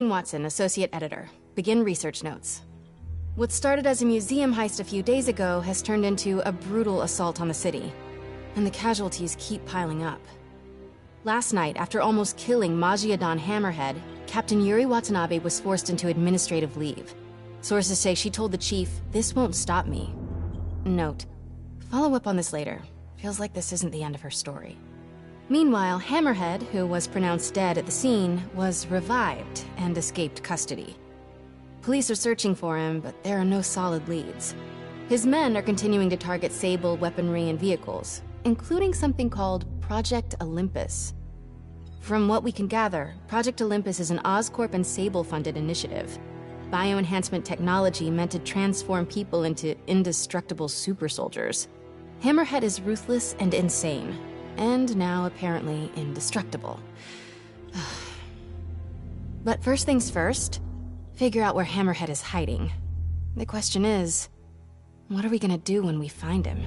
Watson, Associate Editor. Begin research notes. What started as a museum heist a few days ago has turned into a brutal assault on the city, and the casualties keep piling up. Last night, after almost killing Majidon Hammerhead, Captain Yuri Watanabe was forced into administrative leave. Sources say she told the chief, "This won't stop me." Note, follow up on this later. Feels like this isn't the end of her story. Meanwhile, Hammerhead, who was pronounced dead at the scene, was revived and escaped custody. Police are searching for him, but there are no solid leads. His men are continuing to target Sable weaponry and vehicles, including something called Project Olympus. From what we can gather, Project Olympus is an Oscorp and Sable-funded initiative. Bioenhancement technology meant to transform people into indestructible super soldiers. Hammerhead is ruthless and insane, and now apparently indestructible. But first things first, figure out where Hammerhead is hiding. The question is, what are we gonna do when we find him?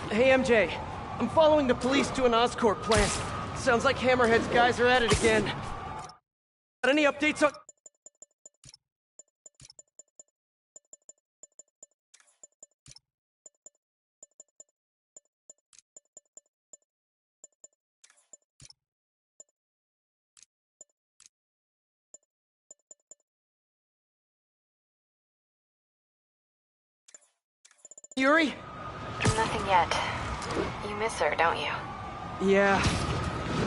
Hey, MJ. I'm following the police to an Oscorp plant. Sounds like Hammerhead's guys are at it again. Got any updates on... Yuri? Nothing yet. You miss her, don't you? Yeah.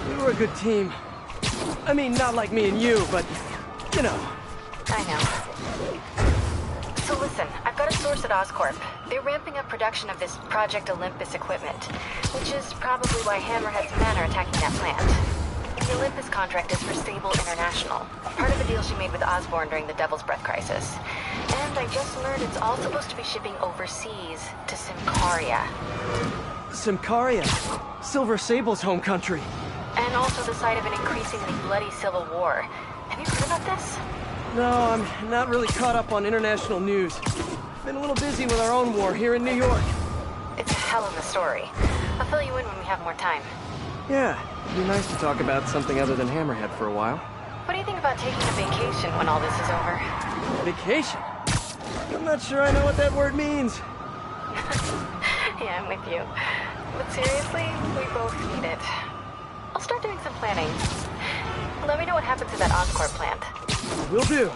We were a good team. I mean, not like me and you, but, you know. I know. So listen, I've got a source at Oscorp. They're ramping up production of this Project Olympus equipment, which is probably why Hammerhead's men are attacking that plant. The Olympus contract is for Sable International, part of a deal she made with Osborn during the Devil's Breath crisis. And I just learned it's all supposed to be shipping overseas to Symkaria. Symkaria? Silver Sable's home country. And also the site of an increasingly bloody civil war. Have you heard about this? No, I'm not really caught up on international news. Been a little busy with our own war here in New York. It's a hell of a story. I'll fill you in when we have more time. Yeah, it'd be nice to talk about something other than Hammerhead for a while. What do you think about taking a vacation when all this is over? Vacation? I'm not sure I know what that word means. Yeah, I'm with you. But seriously, we both need it. I'll start doing some planning. Let me know what happens to that Oscorp plant. Will do.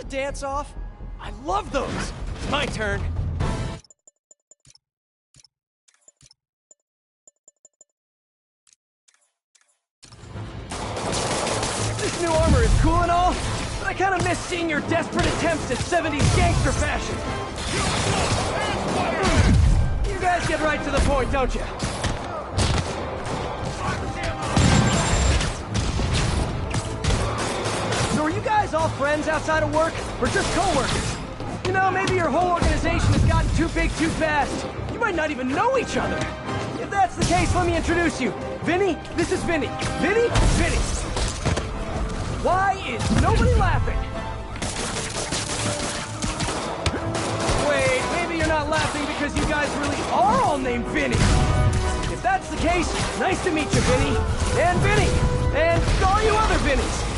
Dance-off? I love those! My turn. This new armor is cool and all, but I kinda miss seeing your desperate attempts at 70s gangster fashion. You guys get right to the point, don't you? So are you guys all friends outside of work, or just co-workers? You know, maybe your whole organization has gotten too big too fast. You might not even know each other. If that's the case, let me introduce you. Vinny, this is Vinny. Vinny, Vinny. Why is nobody laughing? Wait, maybe you're not laughing because you guys really are all named Vinny. If that's the case, nice to meet you, Vinny. And Vinny. And all you other Vinnies.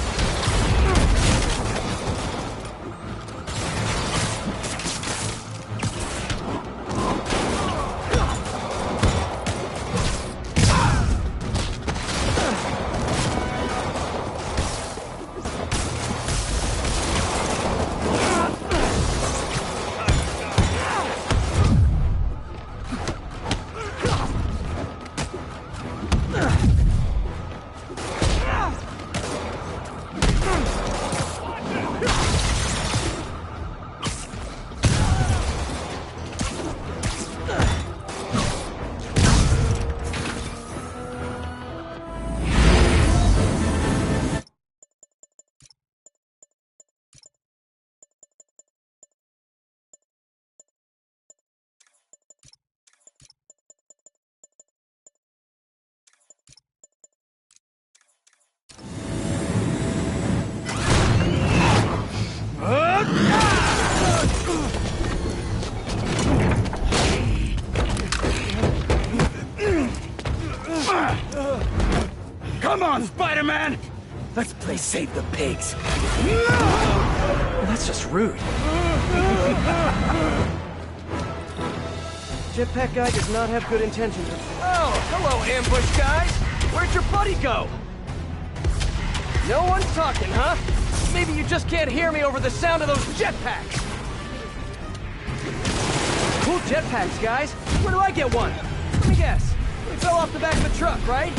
on, Spider-Man! Let's play Save the Pigs. Well, that's just rude. Jetpack guy does not have good intentions. Oh, hello, ambush guys. Where'd your buddy go? No one's talking, huh? Maybe you just can't hear me over the sound of those jetpacks. Cool jetpacks, guys. Where do I get one? Let me guess. We fell off the back of the truck, right?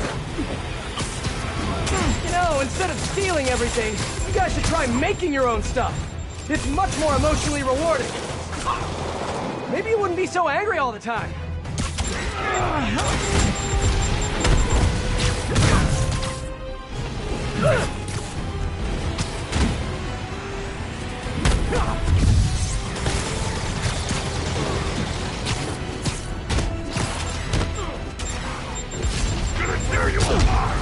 You know, instead of stealing everything, you guys should try making your own stuff. It's much more emotionally rewarding. Maybe you wouldn't be so angry all the time. Gonna tear you apart!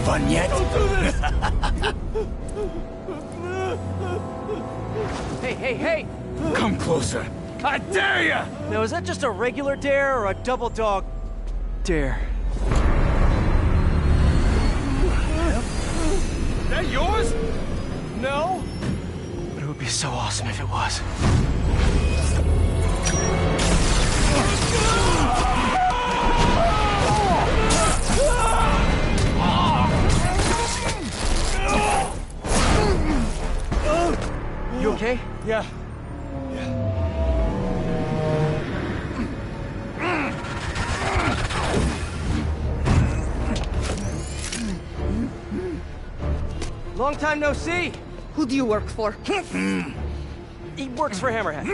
Fun yet? Don't do this! Hey! Come closer. I dare ya! Now, is that just a regular dare or a double dog dare? Is that yours? No? But it would be so awesome if it was. You okay? Yeah. Long time no see. Who do you work for? He works for Hammerhead.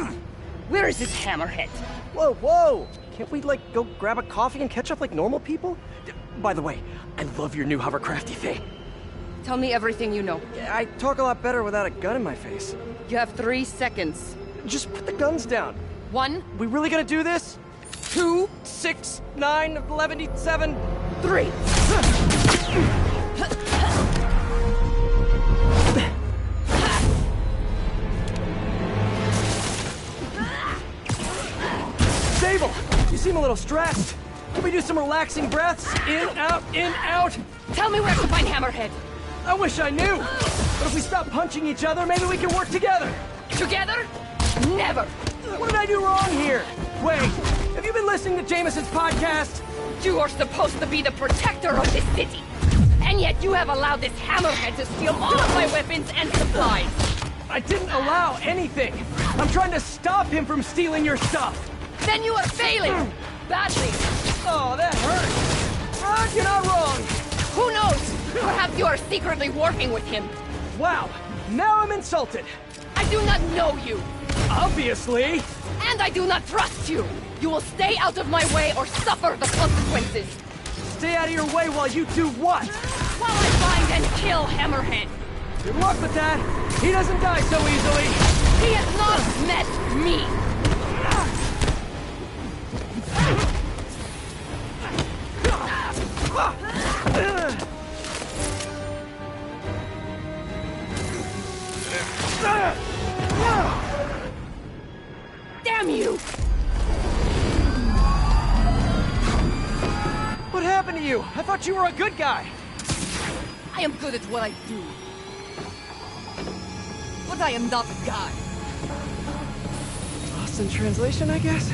Where is this hammerhead? Whoa! Can't we, like, go grab a coffee and catch up like normal people? By the way, I love your new hovercrafty thing. Tell me everything you know. I talk a lot better without a gun in my face. You have 3 seconds. Just put the guns down. 1, We really gonna do this? 2, 6, 9, 11, 7, 3. Sable, you seem a little stressed. Can we do some relaxing breaths? In, out. Tell me where to find Hammerhead. I wish I knew. But if we stop punching each other, maybe we can work together. Together? Never. What did I do wrong here? Wait, have you been listening to Jameson's podcast? You are supposed to be the protector of this city. And yet you have allowed this hammerhead to steal all of my weapons and supplies. I didn't allow anything. I'm trying to stop him from stealing your stuff. Then you are failing. Badly. Oh, that hurt. You're not wrong. Who knows? Perhaps you are secretly working with him. Wow, now I'm insulted. I do not know you. Obviously. And I do not trust you. You will stay out of my way or suffer the consequences. Stay out of your way while you do what? While I find and kill Hammerhead. Good luck with that. He doesn't die so easily. He has not met me. Damn you! What happened to you? I thought you were a good guy. I am good at what I do. But I am not a guy. Lost in translation, I guess?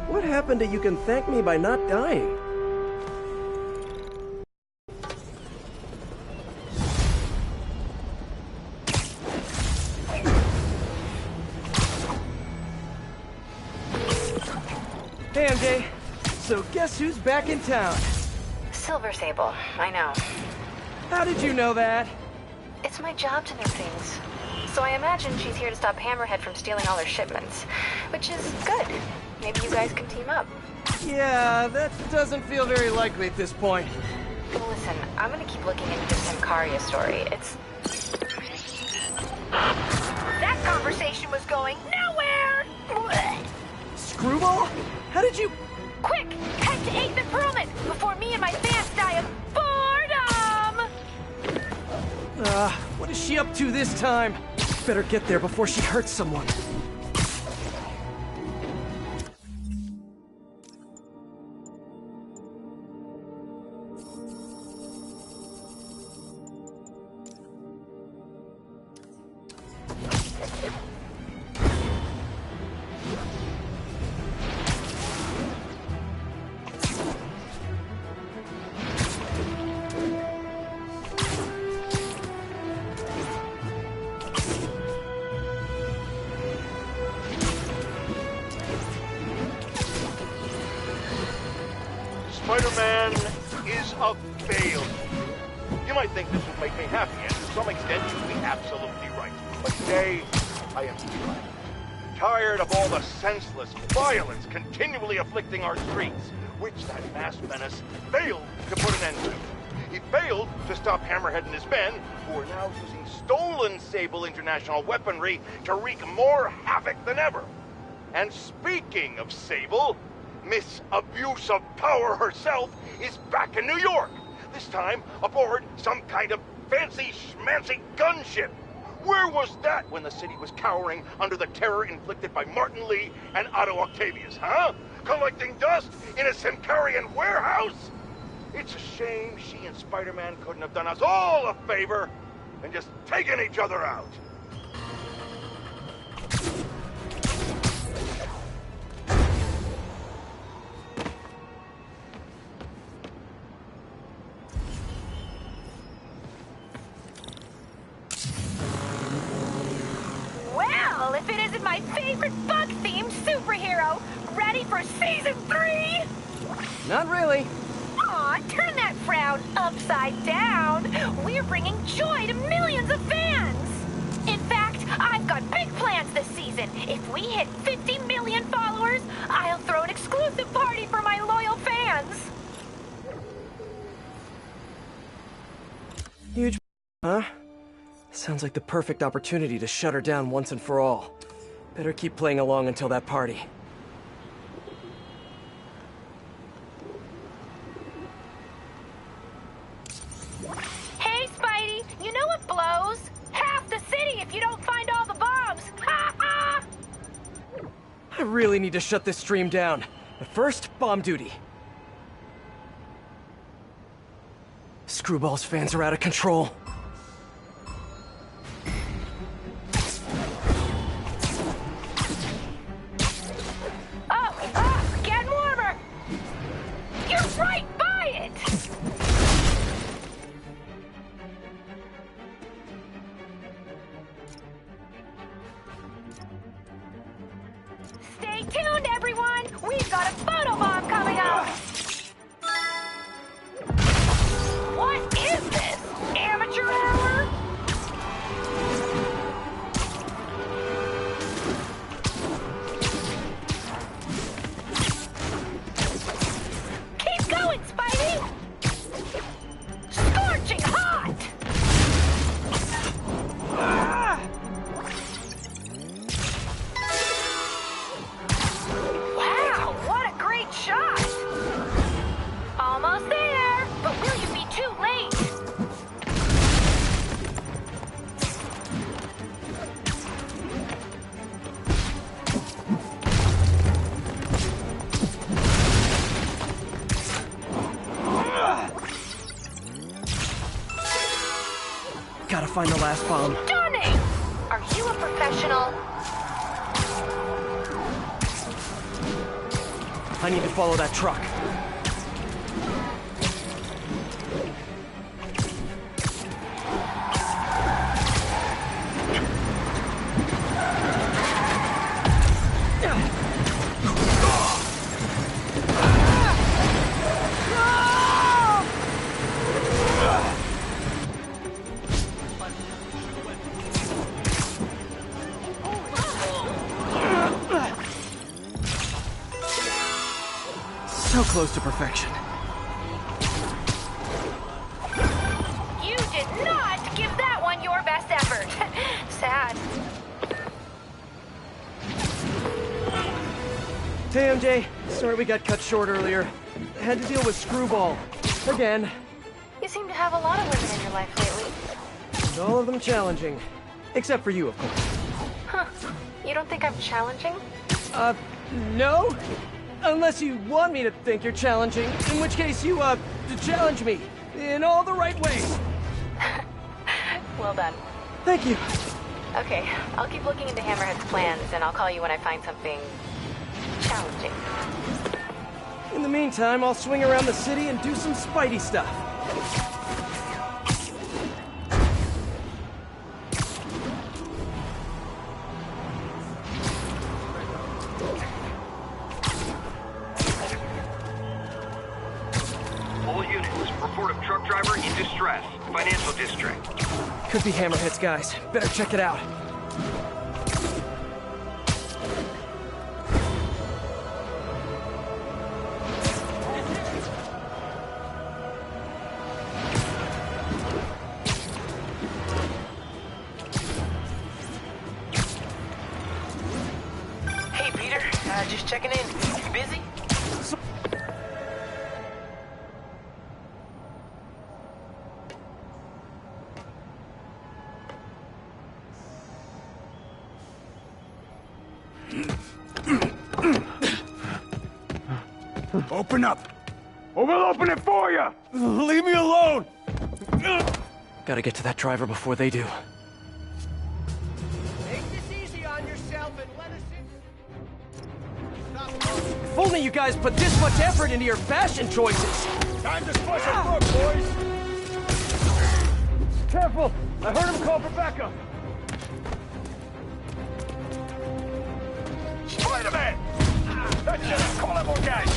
What happened to you can thank me by not dying? Hey, MJ. Guess who's back in town? Silver Sable, I know. How did you know that? It's my job to know things. So I imagine she's here to stop Hammerhead from stealing all her shipments. Which is good. Maybe you guys can team up. Yeah, that doesn't feel very likely at this point. Listen, I'm gonna keep looking into this Simcaria story. It's... That conversation was going nowhere! Screwball? How did you... Quick, head to 8th and Perlman before me and my fans die of boredom! What is she up to this time? Better get there before she hurts someone. Spider-Man is a failure. You might think this would make me happy, and to some extent you'd be absolutely right. But today, I am tired of all the senseless violence continually afflicting our streets, which that masked menace failed to put an end to. He failed to stop Hammerhead and his men, who are now using stolen Sable International weaponry to wreak more havoc than ever. And speaking of Sable, Miss Abuse of Power herself is back in New York, this time aboard some kind of fancy schmancy gunship. Where was that when the city was cowering under the terror inflicted by Martin Lee and Otto Octavius, huh? Collecting dust in a Simcarian warehouse? It's a shame she and Spider-Man couldn't have done us all a favor and just taken each other out. Well, if it isn't my favorite bug-themed superhero, ready for Season 3? Not really. Aw, turn that frown upside down. We're bringing joy to millions of fans. In fact, I've got big plans this season. If we hit 50 million followers, I'll throw an exclusive party for my loyal fans. Huge, huh? Sounds like the perfect opportunity to shut her down once and for all. Better keep playing along until that party. Hey, Spidey, you know what blows? Half the city if you don't find all the bombs. Ha ha! I really need to shut this stream down. But first, bomb duty. Screwball's fans are out of control. Getting warmer. You're right by it. Stay tuned, everyone. We've got a photobomb coming up. What is this? Amateur hour? Keep going, Spidey! Scorching hot! Wow, what a great shot! Almost there, but will you be too late? Gotta find the last bomb. Stunning! Are you a professional? I need to follow that truck. close to perfection. You did not give that one your best effort. Sad. Hey, MJ. Sorry we got cut short earlier. Had to deal with Screwball. Again. You seem to have a lot of women in your life lately. And all of them challenging. Except for you, of course. Huh. You don't think I'm challenging? No? Unless you want me to think you're challenging, in which case you, challenge me. In all the right ways. Well done. Thank you. Okay, I'll keep looking into Hammerhead's plans, and I'll call you when I find something challenging. In the meantime, I'll swing around the city and do some Spidey stuff. All units, report of truck driver in distress. Financial district. Could be Hammerhead's guys. Better check it out. Hey, Peter. Just checking in. You busy? Open up, or we'll open it for you! Leave me alone! Gotta get to that driver before they do. Take this easy on yourself and let us in. If only you guys put this much effort into your fashion choices! Time to splice a book, boys! Careful! I heard him call for backup! Spider-Man! That's it! Come on, more guys!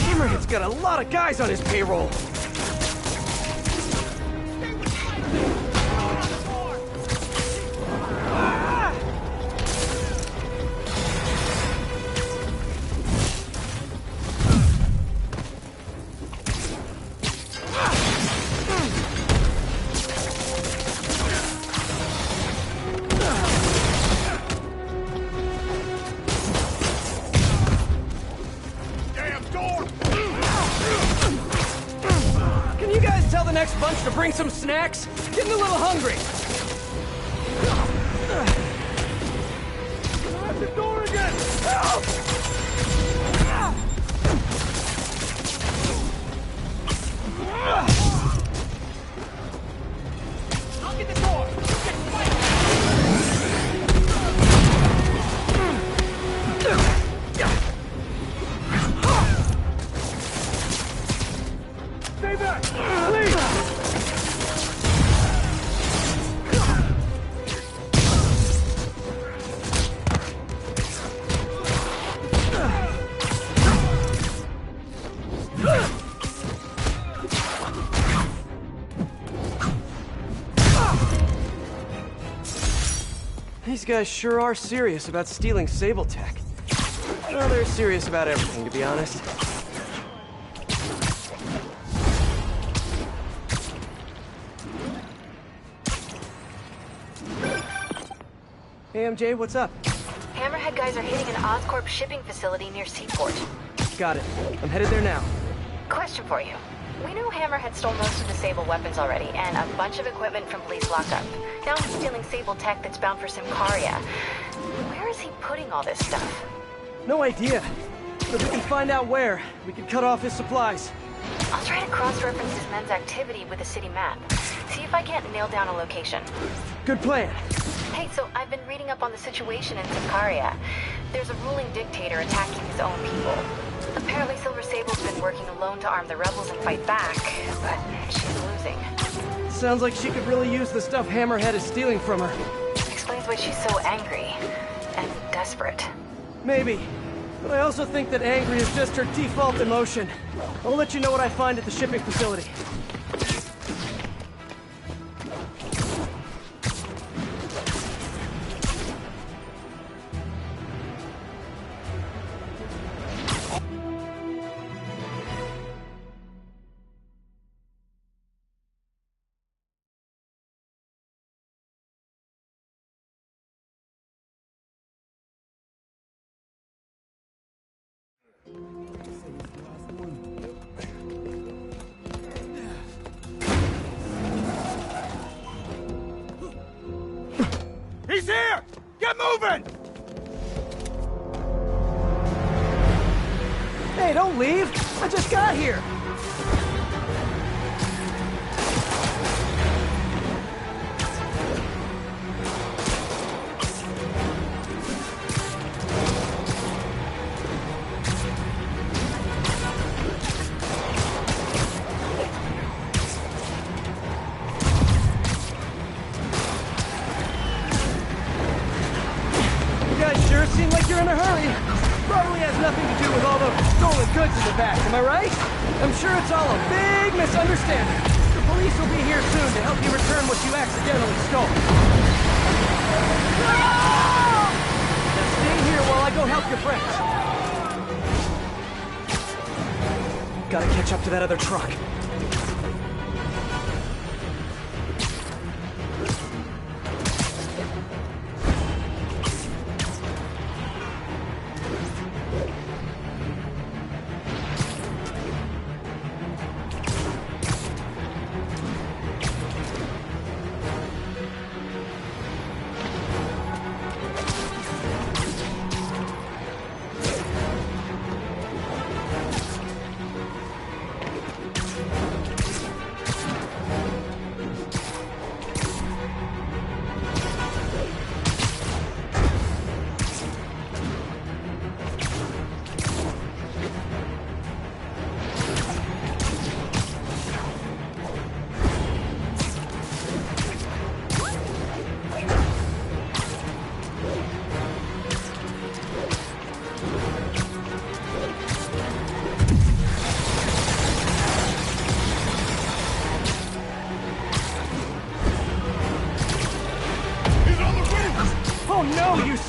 Hammerhead's got a lot of guys on his payroll! Can you guys tell the next bunch to bring some snacks? Getting a little hungry. At the door again! Help! I'll get the door. Stay back! Please! These guys sure are serious about stealing Sable Tech. Well, they're serious about everything, to be honest. Hey, MJ, what's up? Hammerhead guys are hitting an Oscorp shipping facility near Seaport. Got it. I'm headed there now. Question for you. We know Hammerhead stole most of the Sable weapons already, and a bunch of equipment from police lockup. Now he's stealing Sable tech that's bound for Symkaria. Where is he putting all this stuff? No idea. But we can find out where. We can cut off his supplies. I'll try to cross-reference this men's activity with the city map. See if I can't nail down a location. Good plan. Hey, so I've been reading up on the situation in Symkaria. There's a ruling dictator attacking his own people. Apparently Silver Sable's been working alone to arm the rebels and fight back, but she's losing. Sounds like she could really use the stuff Hammerhead is stealing from her. Explains why she's so angry and desperate. Maybe. But I also think that angry is just her default emotion. I'll let you know what I find at the shipping facility. He's here! Get moving! Hey, don't leave! I just got here! Seem like you're in a hurry. Probably has nothing to do with all those stolen goods in the back, am I right? I'm sure it's all a big misunderstanding. The police will be here soon to help you return what you accidentally stole. Now stay here while I go help your friends. Gotta catch up to that other truck.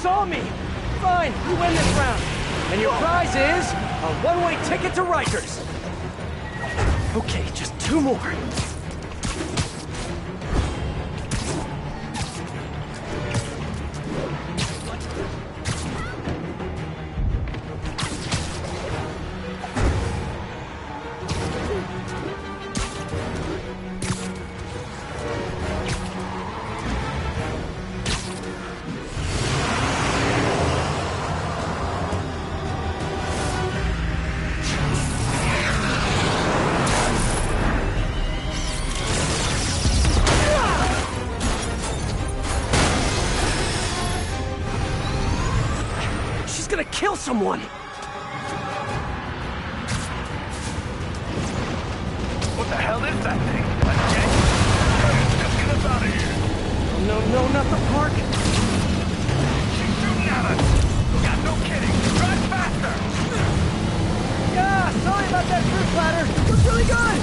Saw me! Fine, you win this round. And your prize is a one-way ticket to Rikers. Okay, just 2 more. Gonna kill someone! What the hell is that thing? A jet? Just get us out of here! No, not the park! She's shooting at us! Yeah, no kidding! Drive faster! Yeah, sorry about that fruit platter. It was really good!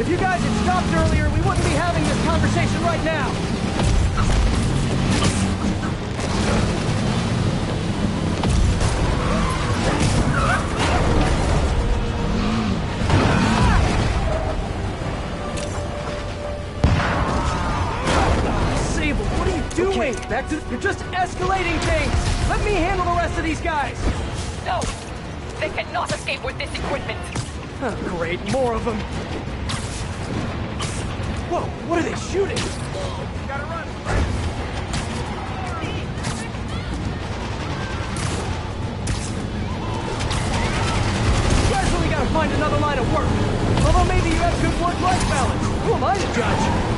If you guys had stopped earlier, we wouldn't be having this conversation right now! Okay, back to... You're just escalating things! Let me handle the rest of these guys! No! They cannot escape with this equipment! Oh, great, more of them! Whoa, what are they shooting? Gotta run! You guys really gotta find another line of work! Although maybe you have good work-life balance! Who am I to judge?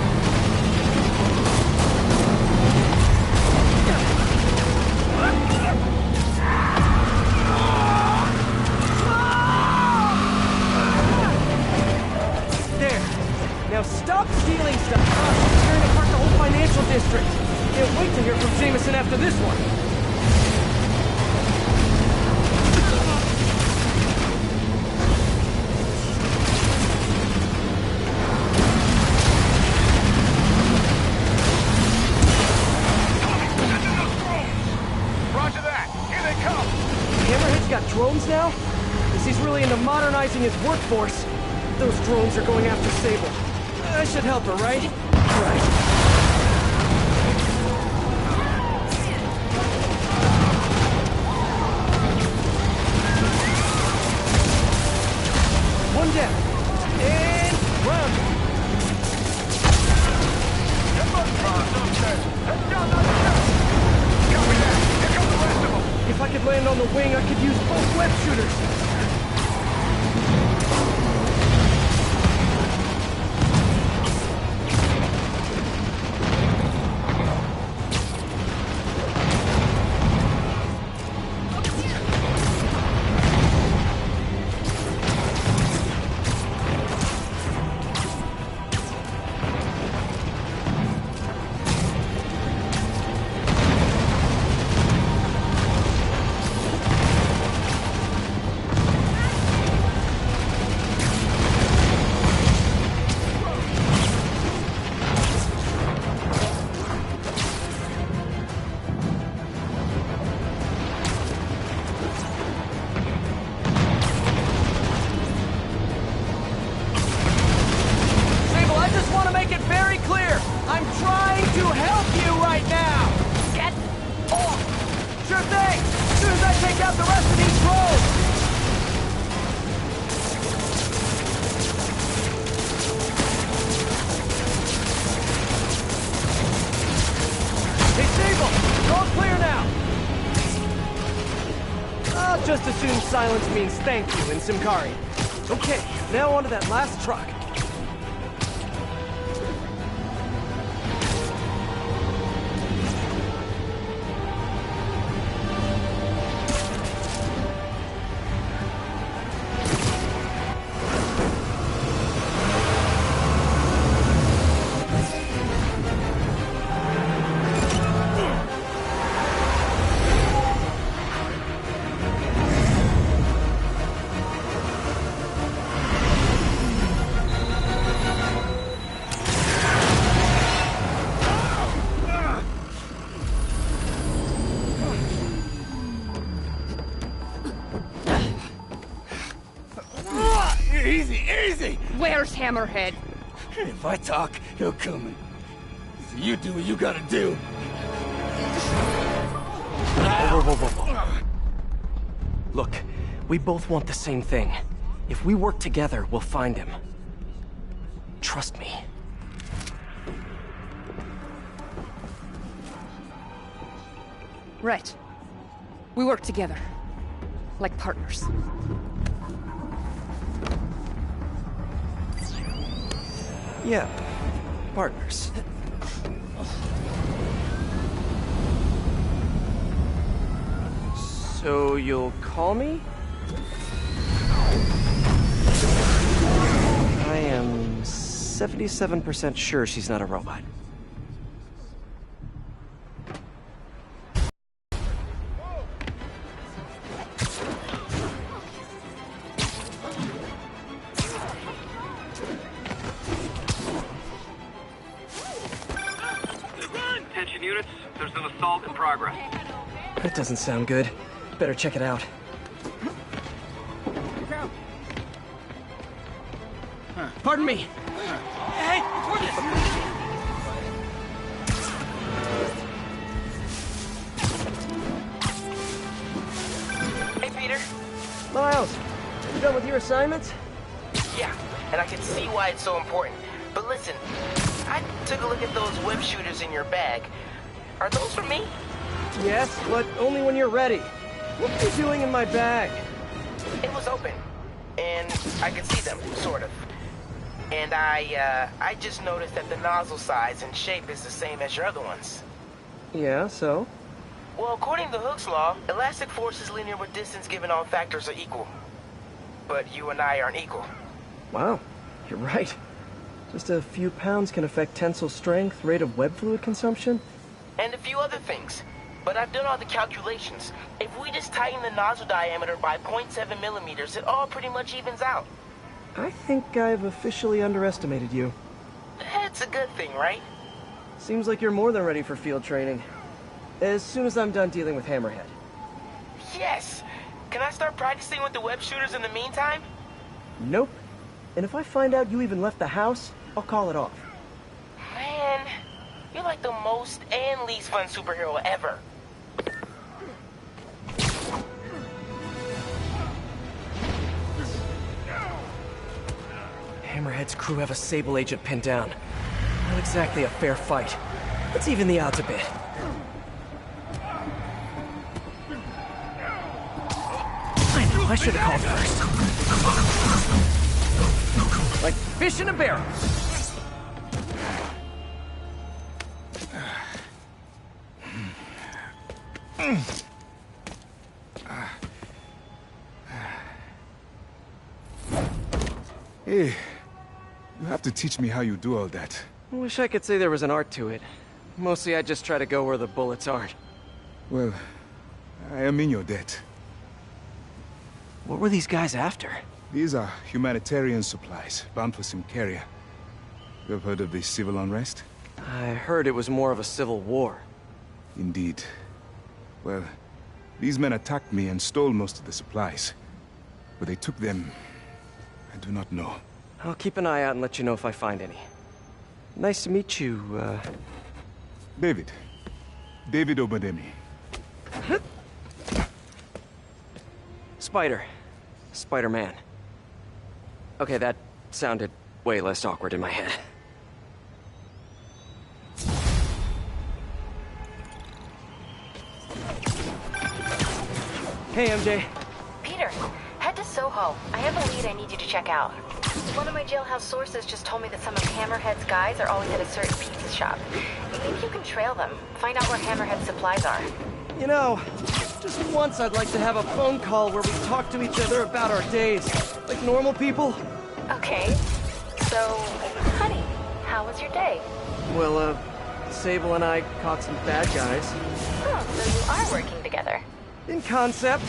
There. Now stop stealing stuff. Can't wait to hear from Jameson after this one. Roger that. Here they come. Hammerhead's got drones now? Because he's really into modernizing his workforce. Those drones are going after Sable. I should help her, right? Right. One down. And round. If I could land on the wing, I could use both web shooters. Just assume silence means thank you in Simkari. Okay, now onto that last truck. Where's Hammerhead? If I talk, he'll come. So you do what you gotta do. Whoa. Look, we both want the same thing. If we work together, we'll find him. Trust me. Right. We work together. Like partners. Yeah, partners. So you'll call me? I am 77% sure she's not a robot. Attention units, there's an assault in progress. That doesn't sound good. Better check it out. Pardon me. Hey, Hey, Peter. Miles, you done with your assignments? Yeah, and I can see why it's so important. But listen, I took a look at those web shooters in your bag. Are those for me? Yes, but only when you're ready. What are you doing in my bag? It was open, and I could see them, sort of. And I just noticed that the nozzle size and shape is the same as your other ones. Yeah, so? Well, according to Hooke's law, elastic force is linear with distance given all factors are equal. But you and I aren't equal. Wow, you're right. Just a few pounds can affect tensile strength, rate of web fluid consumption, and a few other things. But I've done all the calculations. If we just tighten the nozzle diameter by 0.7 millimeters, it all pretty much evens out. I think I've officially underestimated you. It's a good thing, right? Seems like you're more than ready for field training. As soon as I'm done dealing with Hammerhead. Yes! Can I start practicing with the web shooters in the meantime? Nope. And if I find out you even left the house, I'll call it off. Man, you're like the most and least fun superhero ever. Hammerhead's crew have a Sable agent pinned down. Not exactly a fair fight. Let's even the odds a bit. I know, I should have called first. Like fish in a barrel. Hey, you have to teach me how you do all that. I wish I could say there was an art to it. Mostly I just try to go where the bullets aren't. Well, I am in your debt. What were these guys after? These are humanitarian supplies, bound for some carrier. You have heard of the civil unrest? I heard it was more of a civil war. Indeed. Well, these men attacked me and stole most of the supplies. Where they took them, I do not know. I'll keep an eye out and let you know if I find any. Nice to meet you, David. David Obademi. Spider. Spider-Man. Okay, that sounded way less awkward in my head. Hey, MJ. Peter, head to Soho. I have a lead I need you to check out. One of my jailhouse sources just told me that some of Hammerhead's guys are always at a certain pizza shop. Maybe you can trail them, find out where Hammerhead's supplies are. You know, just once I'd like to have a phone call where we talk to each other about our days, like normal people. Okay. So, honey, how was your day? Well, Sable and I caught some bad guys. Oh, so you are working together. In concept.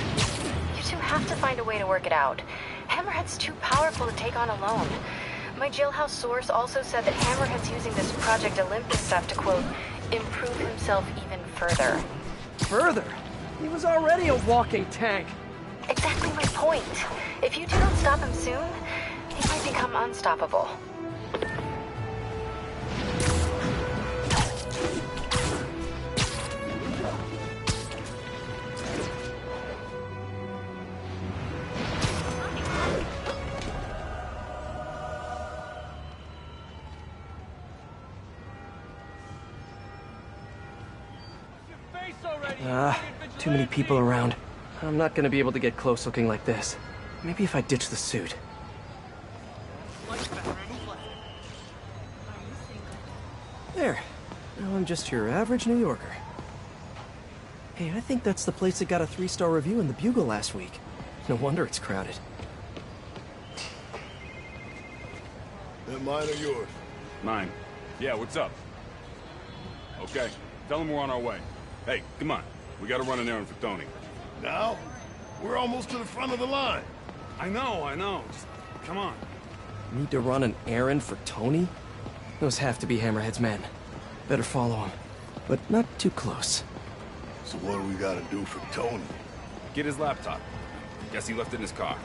You two have to find a way to work it out. Hammerhead's too powerful to take on alone. My jailhouse source also said that Hammerhead's using this Project Olympus stuff to, quote, improve himself even further. Further? He was already a walking tank. Exactly my point. If you two don't stop him soon, he might become unstoppable. Too many people around. I'm not gonna be able to get close looking like this. Maybe if I ditch the suit. There. Now I'm just your average New Yorker. Hey, I think that's the place that got a 3-star review in the Bugle last week. No wonder it's crowded. That mine or yours? Mine. Yeah, what's up? Okay, tell him we're on our way. Hey, come on. We gotta run an errand for Tony. Now? We're almost to the front of the line. I know. Just come on. Need to run an errand for Tony? Those have to be Hammerhead's men. Better follow him. But not too close. So what do we gotta do for Tony? Get his laptop. Guess he left it in his car.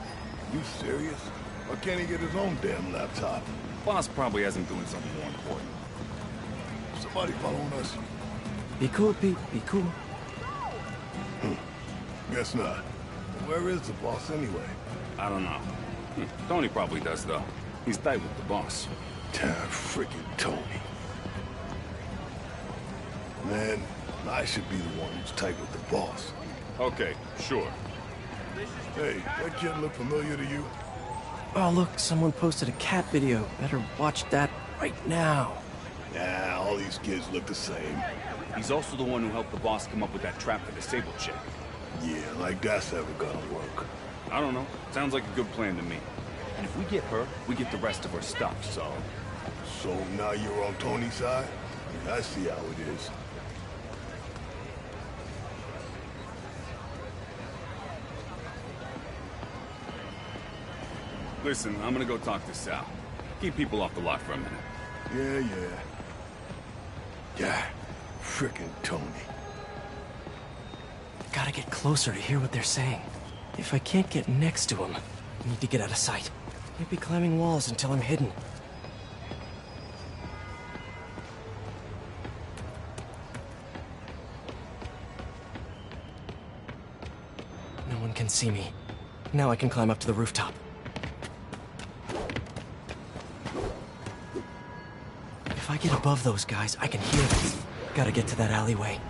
You serious? Why can't he get his own damn laptop? Boss probably has him doing something more important. Somebody following us? Be cool, Pete. Be cool. Guess not. Where is the boss anyway? I don't know. Tony probably does, though. He's tight with the boss. Damn freaking Tony. Man, I should be the one who's tight with the boss. Okay, sure. Hey, that kid look familiar to you? Oh, look, someone posted a cat video. Better watch that right now. Nah, all these kids look the same. He's also the one who helped the boss come up with that trap for the Sable chick. Yeah, like that's ever gonna work. I don't know. Sounds like a good plan to me. And if we get her, we get the rest of her stuff, so... So now you're on Tony's side? Yeah, I see how it is. Listen, I'm gonna go talk to Sal. Keep people off the lot for a minute. Yeah, frickin' Tony. Gotta get closer to hear what they're saying. If I can't get next to him, I need to get out of sight. Can't be climbing walls until I'm hidden. No one can see me. Now I can climb up to the rooftop. If I get above those guys, I can hear them. Gotta get to that alleyway.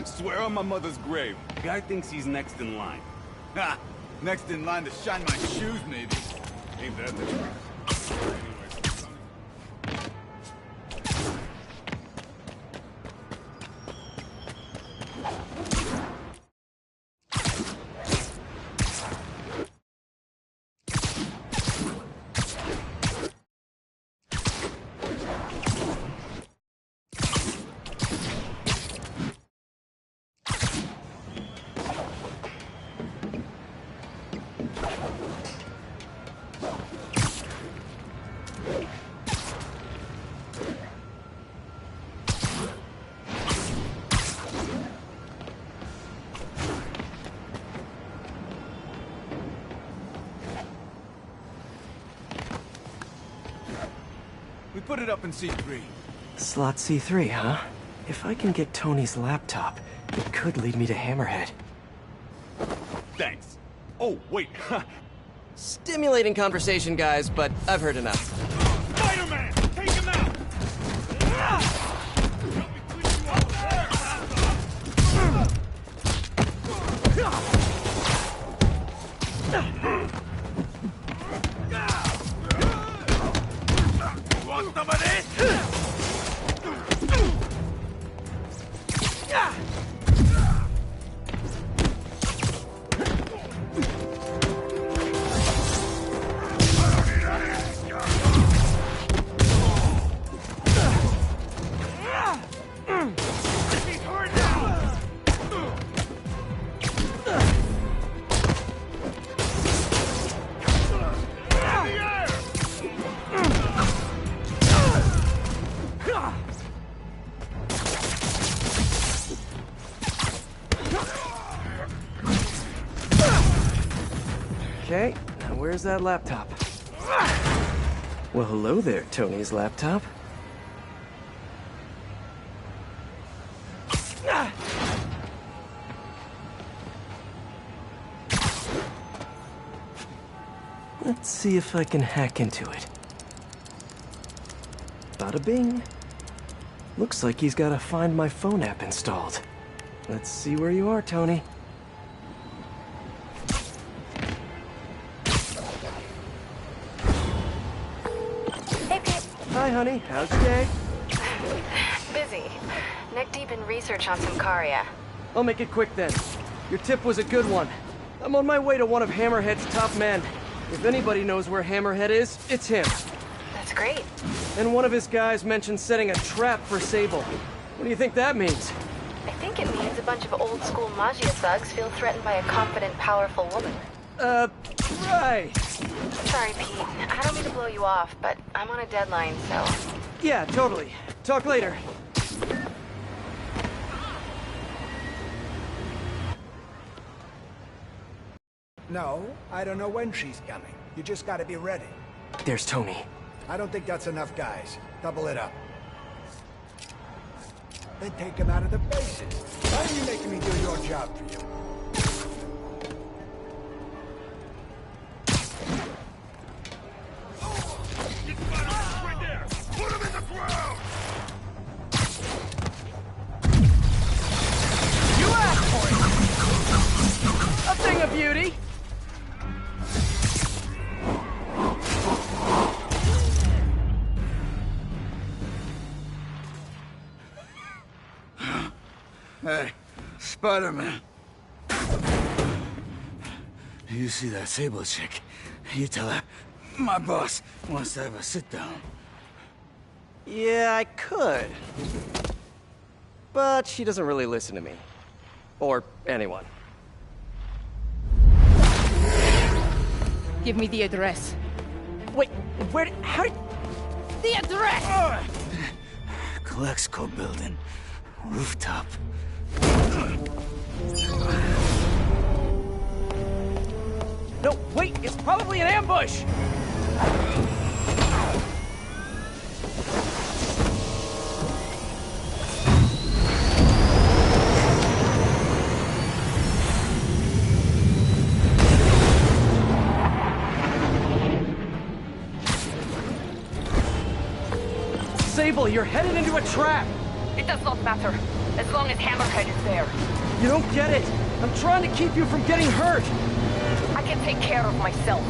Swear on my mother's grave. Guy thinks he's next in line. Ha! Next in line to shine my shoes, maybe. Ain't that the truth? Anyways, We put it up in C3. Slot C3, huh? If I can get Tony's laptop, it could lead me to Hammerhead. thanks. Oh, wait. Stimulating conversation, guys, but I've heard enough. Spider-Man! Take him out! Help me clean you out there! Want some of this? Okay, now where's that laptop? Well, hello there, Tony's laptop. Let's see if I can hack into it. Bada bing. Looks like he's got a Find My Phone app installed. Let's see where you are, Tony. Hey, Pete. Hi, honey. How's your day? Busy. Neck deep in research on some Karia. I'll make it quick then. Your tip was a good one. I'm on my way to one of Hammerhead's top men. If anybody knows where Hammerhead is, it's him. That's great. And one of his guys mentioned setting a trap for Sable. What do you think that means? I think it means a bunch of old-school Magia thugs feel threatened by a confident, powerful woman. Right. Sorry, Pete. I don't mean to blow you off, but I'm on a deadline, so... Yeah, totally. Talk later. No, I don't know when she's coming. You just gotta be ready. There's Tony. I don't think that's enough, guys. Double it up. Then take him out of the bases. Why are you making me do your job for you? Right there! Put him in the ground! You asked for it! A thing of beauty! Spider-Man. You see that Sable chick? You tell her, my boss wants to have a sit-down. Yeah, I could. But she doesn't really listen to me. Or anyone. Give me the address. Wait, how did... The address! Colexco building. Rooftop. No, wait, it's probably an ambush! Sable, you're headed into a trap! It does not matter, as long as Hammerhead is there. You don't get it! I'm trying to keep you from getting hurt! I can take care of myself.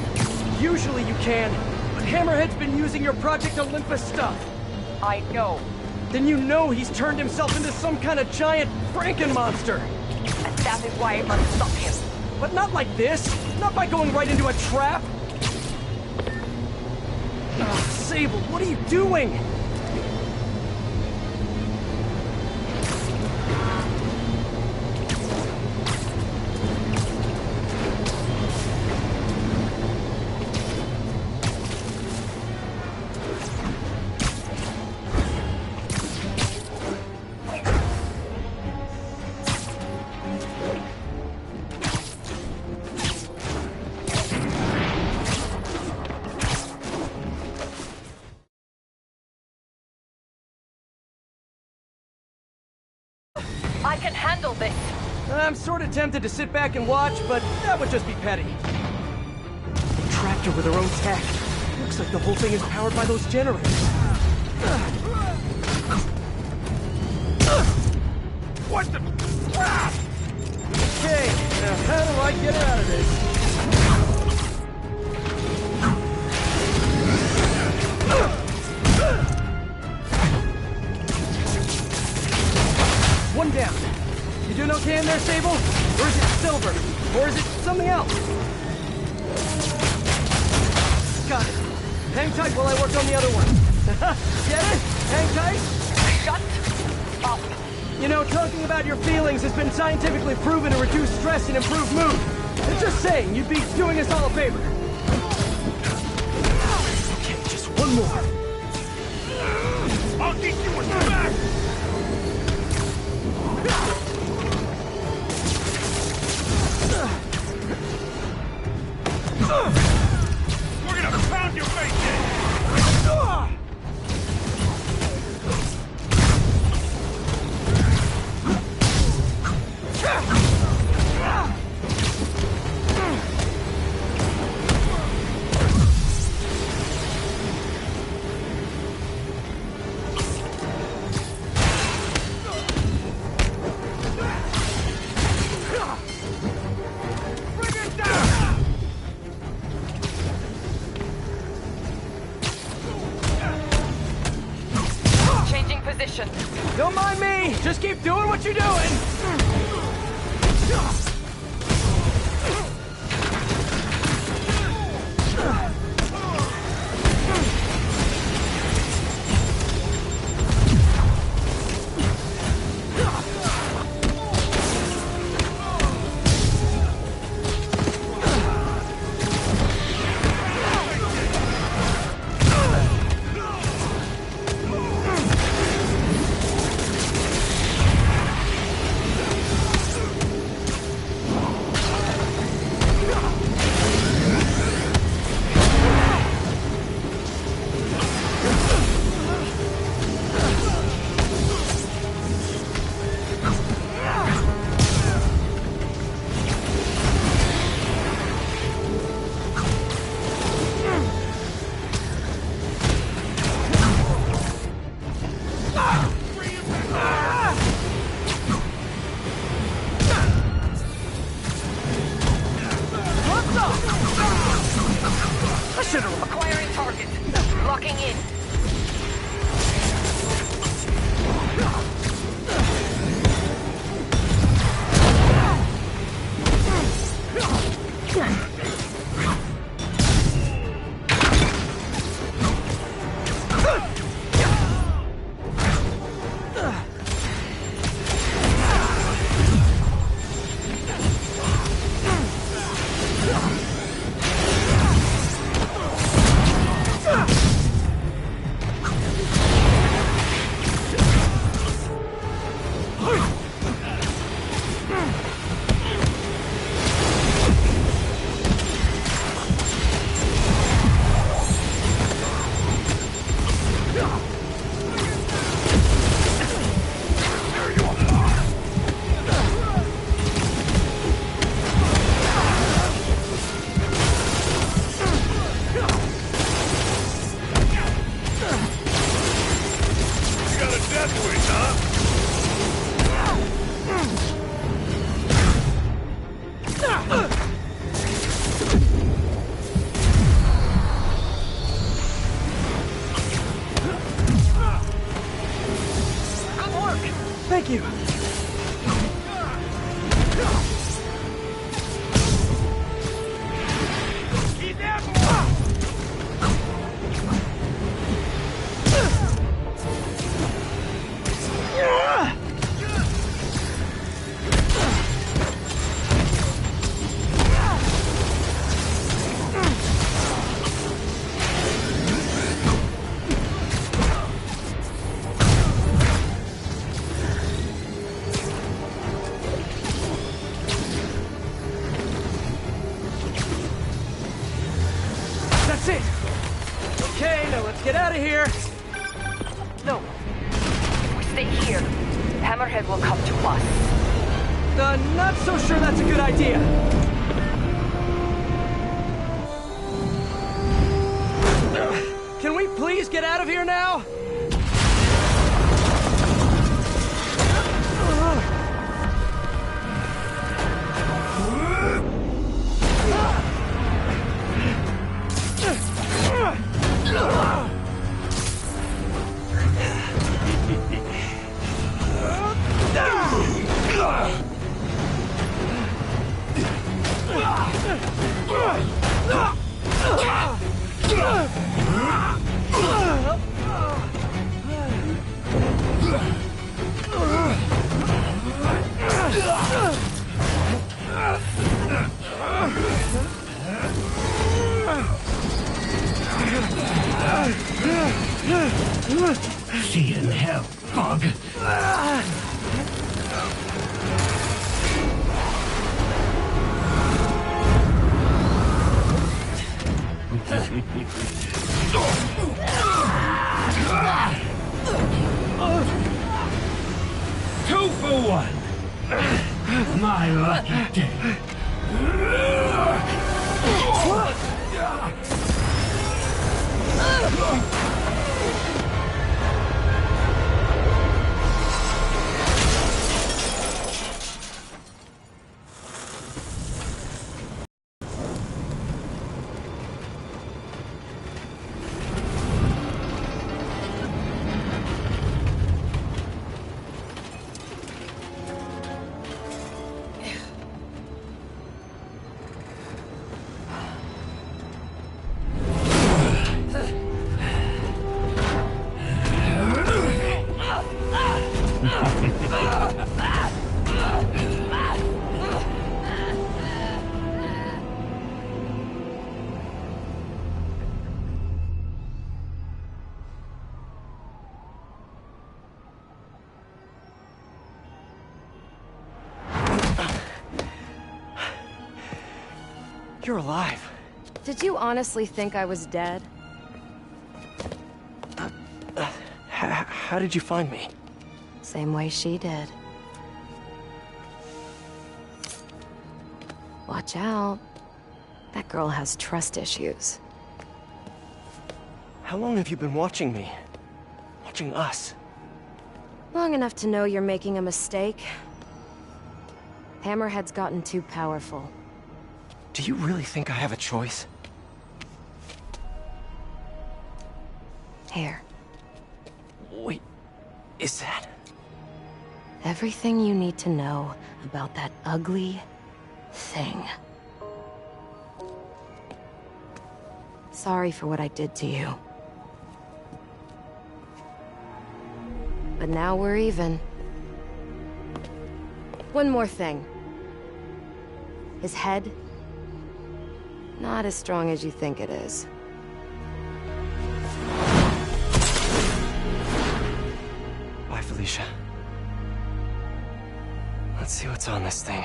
Usually you can, but Hammerhead's been using your Project Olympus stuff. I know. Then you know he's turned himself into some kind of giant Franken-monster! And that is why I must stop him. But not like this! Not by going right into a trap! Ugh, Sable, what are you doing? I can handle this. I'm sort of tempted to sit back and watch, but that would just be petty. They trapped her with her own tech. Looks like the whole thing is powered by those generators. What the? Okay, now how do I get out of this? One down. You doing okay in there, Sable? Or is it silver? Or is it something else? Got it. Hang tight while I work on the other one. Get it? Hang tight? Shut up. You know, talking about your feelings has been scientifically proven to reduce stress and improve mood. And just saying, you'd be doing us all a favor. Okay, just one more. I'll get you in the back! We're gonna pound your face in! Don't mind me! Just keep doing what you're doing! Acquiring target. Locking in. get out of here! No. If we stay here, Hammerhead will come to us. Not so sure that's a good idea. Can we please get out of here now? See you in hell, bug. Two for one. My lucky day. You're alive. Did you honestly think I was dead? How did you find me? Same way she did. Watch out. That girl has trust issues. How long have you been watching me? Watching us? Long enough to know you're making a mistake. Hammerhead's gotten too powerful. Do you really think I have a choice? Here. Wait, is that... Everything you need to know about that ugly thing. Sorry for what I did to you. But now we're even. One more thing. His head, not as strong as you think it is. Bye, Felicia. Let's see what's on this thing.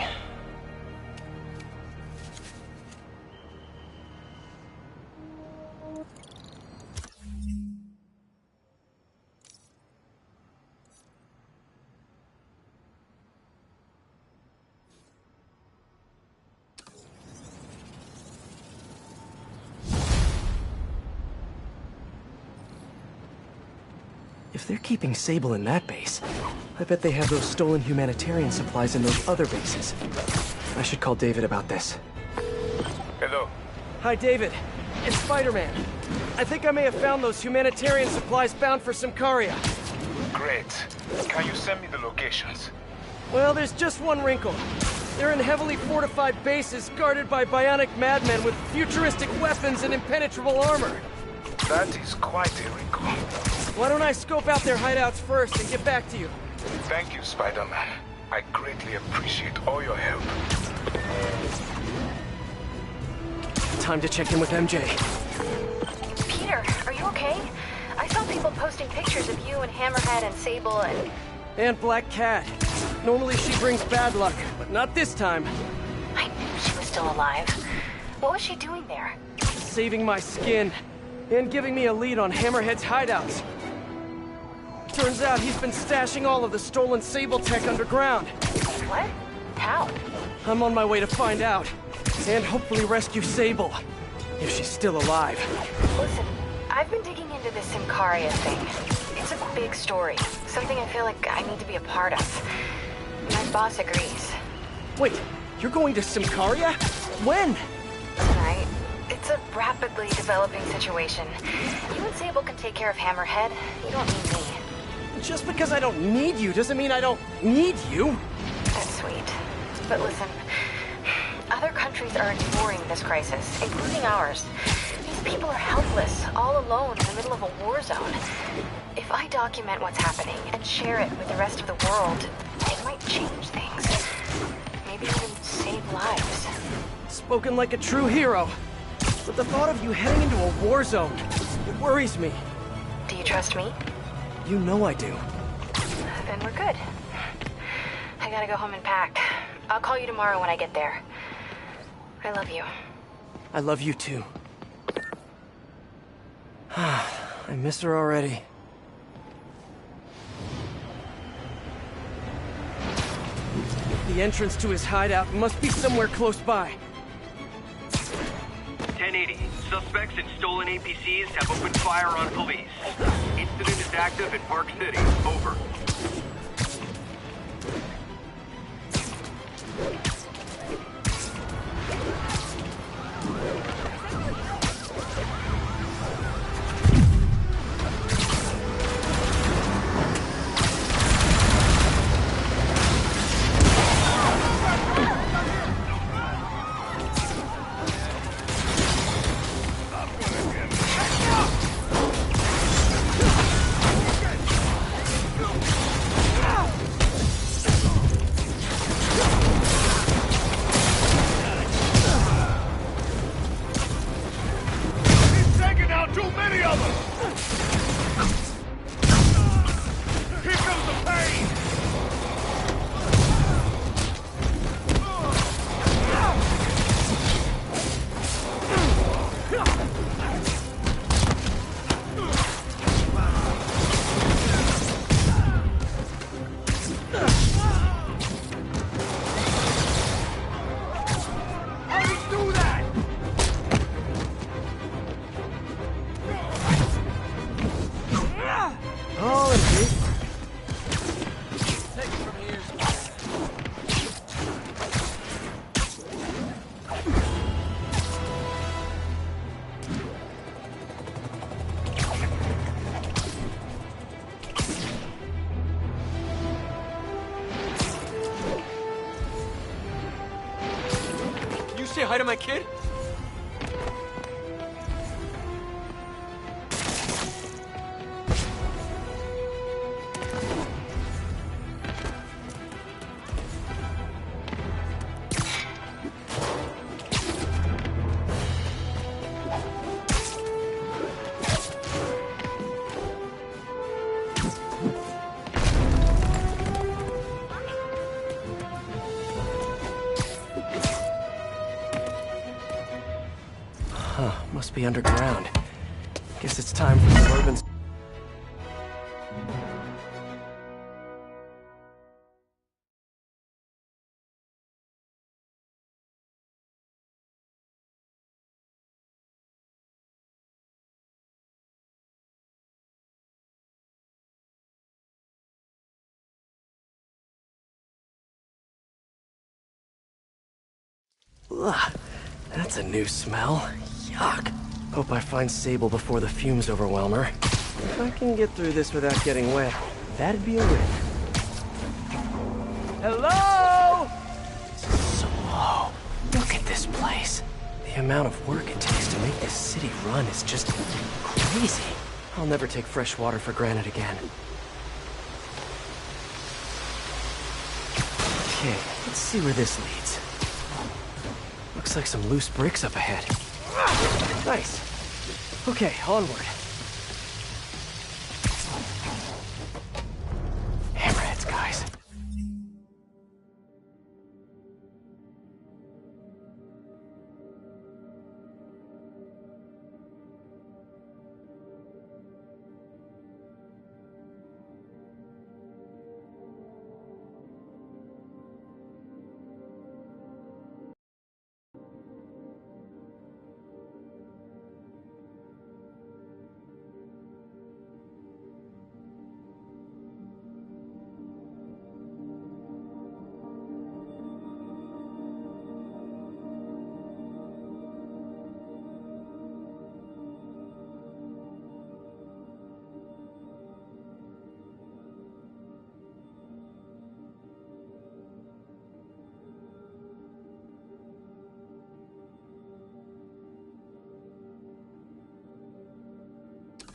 If they're keeping Sable in that base, I bet they have those stolen humanitarian supplies in those other bases. I should call David about this. Hello. Hi, David. It's Spider-Man. I think I may have found those humanitarian supplies bound for Symkaria. Great. Can you send me the locations? Well, there's just one wrinkle. They're in heavily fortified bases guarded by bionic madmen with futuristic weapons and impenetrable armor. That is quite a wrinkle. Why don't I scope out their hideouts first and get back to you? Thank you, Spider-Man. I greatly appreciate all your help. Time to check in with MJ. Peter, are you okay? I saw people posting pictures of you and Hammerhead and Sable and... And Black Cat. Normally she brings bad luck, but not this time. I knew she was still alive. What was she doing there? Saving my skin. and giving me a lead on Hammerhead's hideouts. Turns out he's been stashing all of the stolen Sable tech underground. What? How? I'm on my way to find out, and hopefully rescue Sable, if she's still alive. Listen, I've been digging into this Symkaria thing. It's a big story, something I feel like I need to be a part of. My boss agrees. Wait, you're going to Symkaria? When? Tonight. It's a rapidly developing situation. You and Sable can take care of Hammerhead. You don't need me. Just because I don't need you doesn't mean I don't need you. That's sweet. But listen, other countries are ignoring this crisis, including ours. These people are helpless, all alone in the middle of a war zone. If I document what's happening and share it with the rest of the world, it might change things. Maybe even save lives. Spoken like a true hero. But the thought of you heading into a war zone, it worries me. Do you trust me? You know I do. Then we're good. I gotta go home and pack. I'll call you tomorrow when I get there. I love you. I love you too. I miss her already. The entrance to his hideout must be somewhere close by. 1080. Suspects and stolen APCs have opened fire on police. Incident is active in Park City. Over. Say hi to my kid? Must be underground. Guess it's time for suburban. Ugh, that's a new smell. Yuck. Hope I find Sable before the fumes overwhelm her. If I can get through this without getting wet, that'd be a win. Hello? So low. Look at this place. The amount of work it takes to make this city run is just crazy. I'll never take fresh water for granted again. Okay, let's see where this leads. Looks like some loose bricks up ahead. Nice. Okay, onward. Hammerheads, guys.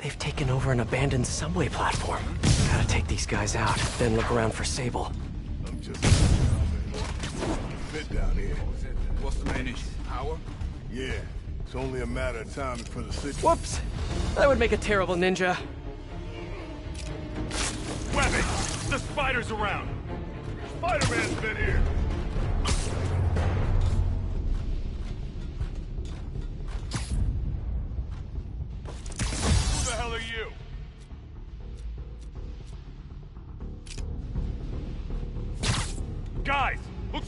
They've taken over an abandoned subway platform. Gotta take these guys out, then look around for Sable. I'm just fit down here. What's the main issue? Power? Yeah, it's only a matter of time before the city. Whoops! That would make a terrible ninja. Webbing! The spider's around! Spider-Man's been here! Who the hell are you? Guys! Look!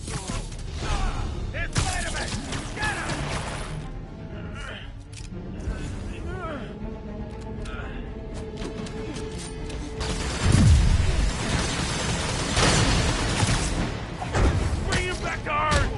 It's Spider-Man! Get him! Bring him back to Earth!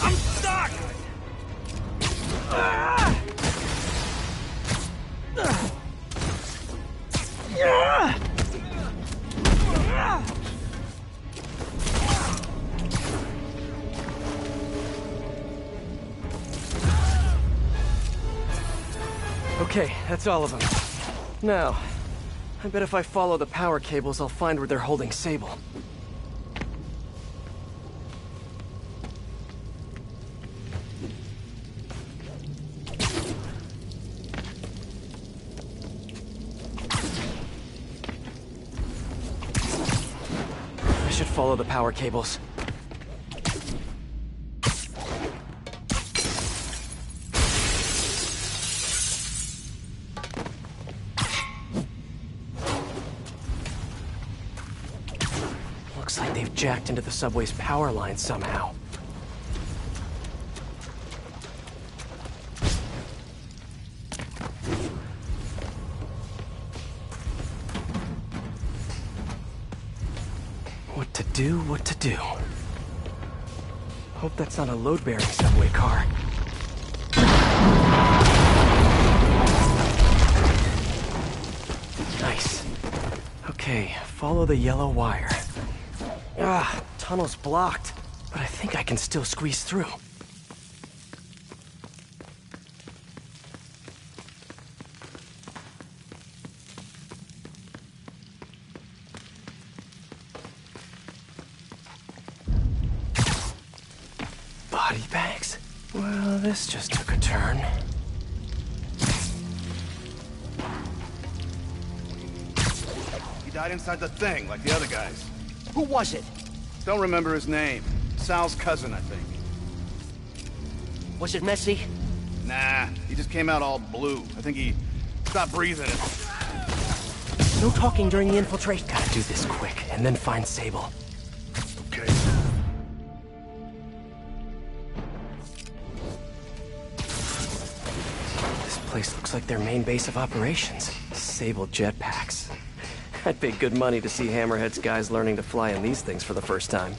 I'm stuck! Okay, that's all of them. Now, I bet if I follow the power cables, I'll find where they're holding Sable. I should follow the power cables. Looks like they've jacked into the subway's power line somehow. What to do? Hope that's not a load-bearing subway car. Nice. Okay, follow the yellow wire. Ah, tunnel's blocked, but I think I can still squeeze through. Body bags? Well, this just took a turn. He died inside the thing, like the other guys. Who was it? Don't remember his name. Sal's cousin, I think. Was it messy? Nah, he just came out all blue. I think he stopped breathing. No talking during the infiltration. Gotta do this quick, and then find Sable. Okay. This place looks like their main base of operations. Sable jetpacks. I'd pay good money to see Hammerhead's guys learning to fly in these things for the first time.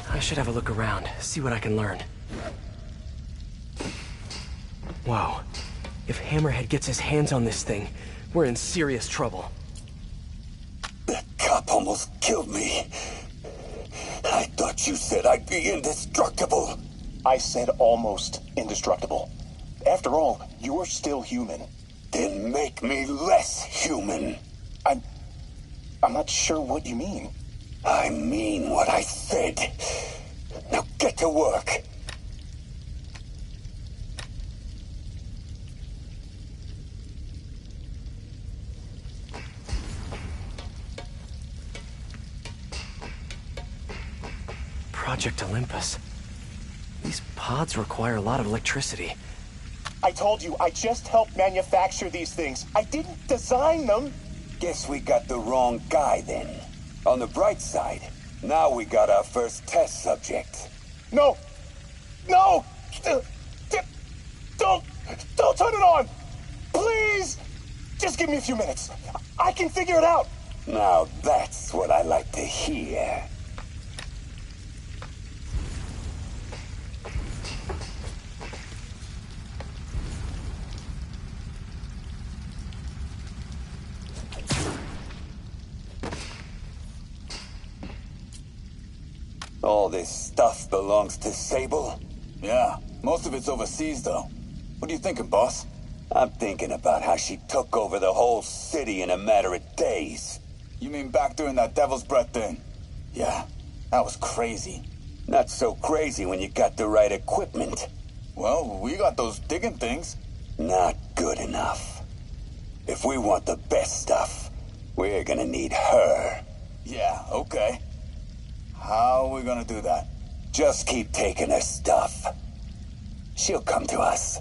I should have a look around, see what I can learn. Whoa. If Hammerhead gets his hands on this thing, we're in serious trouble. That cop almost killed me. I thought you said I'd be indestructible. I said almost indestructible. After all, you're still human. Then make me less human. I'm not sure what you mean. I mean what I said. Now get to work. Project Olympus. These pods require a lot of electricity. I told you, I just helped manufacture these things. I didn't design them. Guess we got the wrong guy then. On the bright side, now we got our first test subject. No! No! Don't turn it on! Please! Just give me a few minutes. I can figure it out. Now that's what I like to hear. All this stuff belongs to Sable? Yeah, most of it's overseas, though. What are you thinking, boss? I'm thinking about how she took over the whole city in a matter of days. You mean back during that Devil's Breath thing? Yeah, that was crazy. Not so crazy when you got the right equipment. Well, we got those digging things. Not good enough. If we want the best stuff, we're gonna need her. Yeah, okay. How are we gonna do that? Just keep taking her stuff. She'll come to us.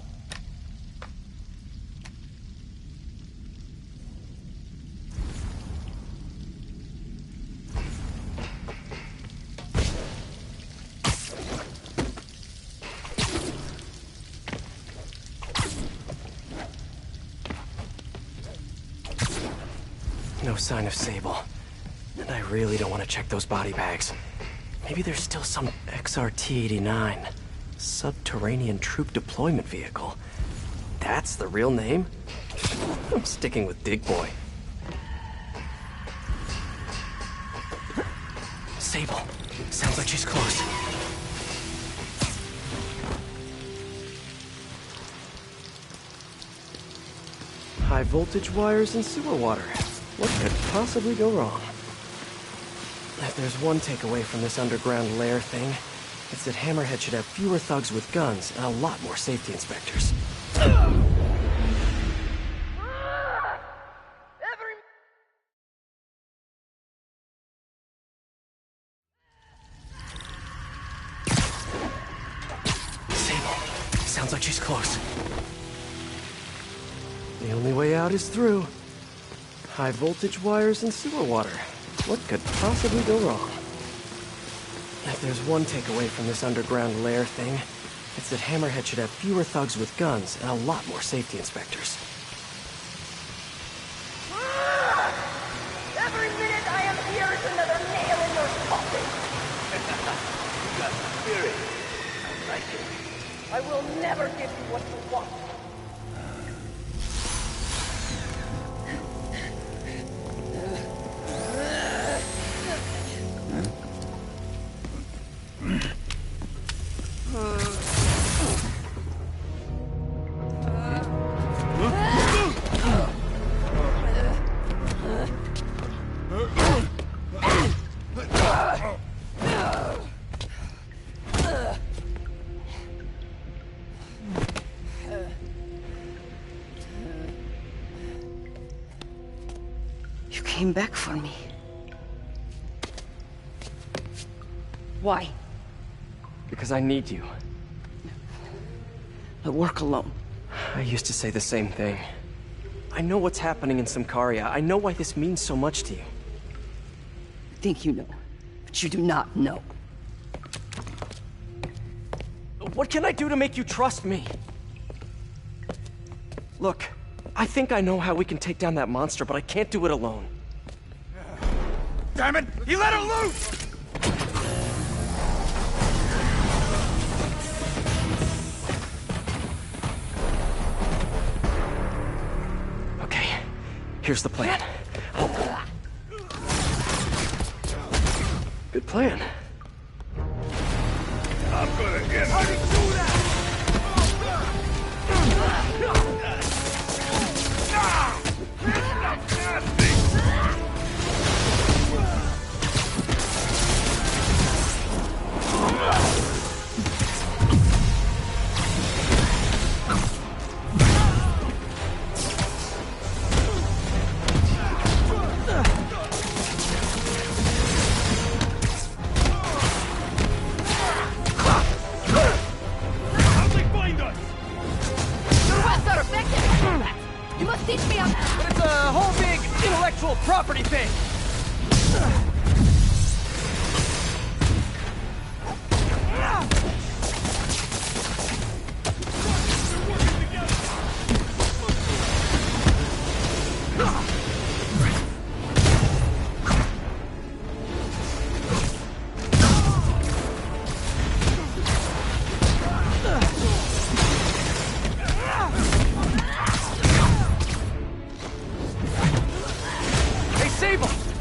No sign of Sable. And I really don't want to check those body bags. Maybe there's still some XRT-89. Subterranean Troop Deployment Vehicle. That's the real name? I'm sticking with Dig Boy. Sable. Sounds like she's close. High voltage wires and sewer water. What could possibly go wrong? If there's one takeaway from this underground lair thing, it's that Hammerhead should have fewer thugs with guns and a lot more safety inspectors. Sable. Sounds like she's close. The only way out is through. High voltage wires and sewer water. What could possibly go wrong? If there's one takeaway from this underground lair thing, it's that Hammerhead should have fewer thugs with guns and a lot more safety inspectors. Every minute I am here is another nail in your coffin. You got spirit. I like it. I will never give you what you want. You came back for me. Why? Because I need you. I work alone. I used to say the same thing. I know what's happening in Symkaria. I know why this means so much to you. I think you know, but you do not know. What can I do to make you trust me? Look, I think I know how we can take down that monster, but I can't do it alone. Damn it! He let her loose! Okay, here's the plan. Good plan. I'm gonna get her to do that! You must teach me how... But it's a whole big intellectual property thing.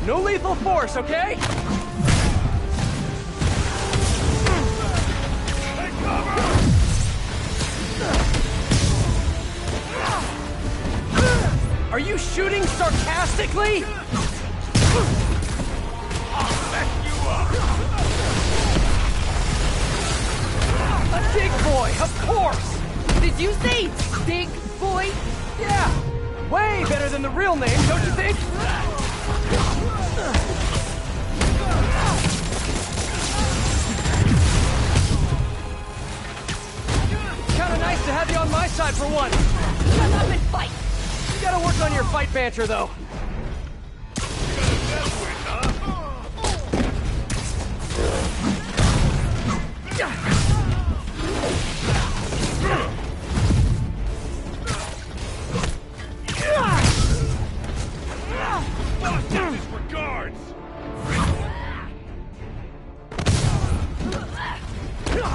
No lethal force, okay? Are you shooting sarcastically? I'll mess you up! A big boy, of course! Did you say big boy? Yeah! Way better than the real name, don't you think? Kinda nice to have you on my side for once. Shut up and fight! You gotta work on your fight banter, though. Regards! Good!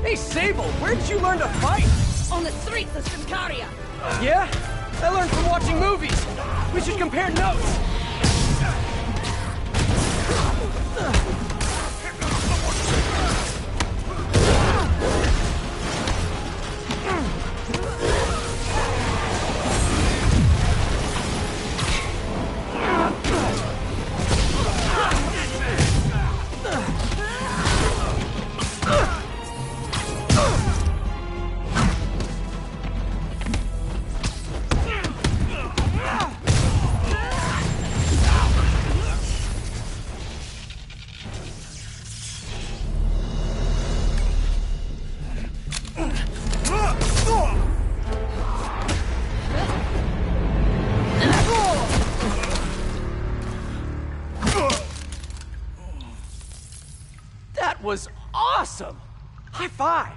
Hey, Sable, where did you learn to fight? On the streets of Symkaria! Yeah? I learned from watching movies. We should compare notes. That was awesome! High five!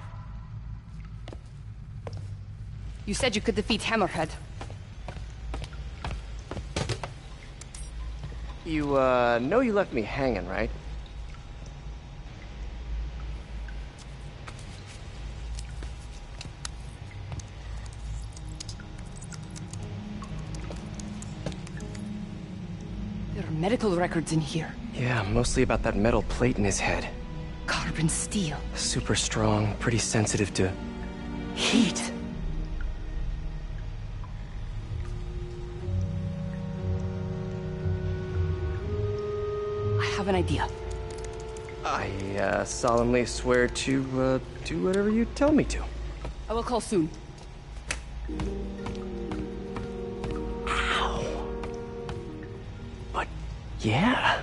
You said you could defeat Hammerhead. You, know you left me hanging, right? There are medical records in here. Yeah, mostly about that metal plate in his head. Carbon steel. Super strong, pretty sensitive to... heat. I have an idea. I, solemnly swear to, do whatever you tell me to. I will call soon. Ow. But, yeah.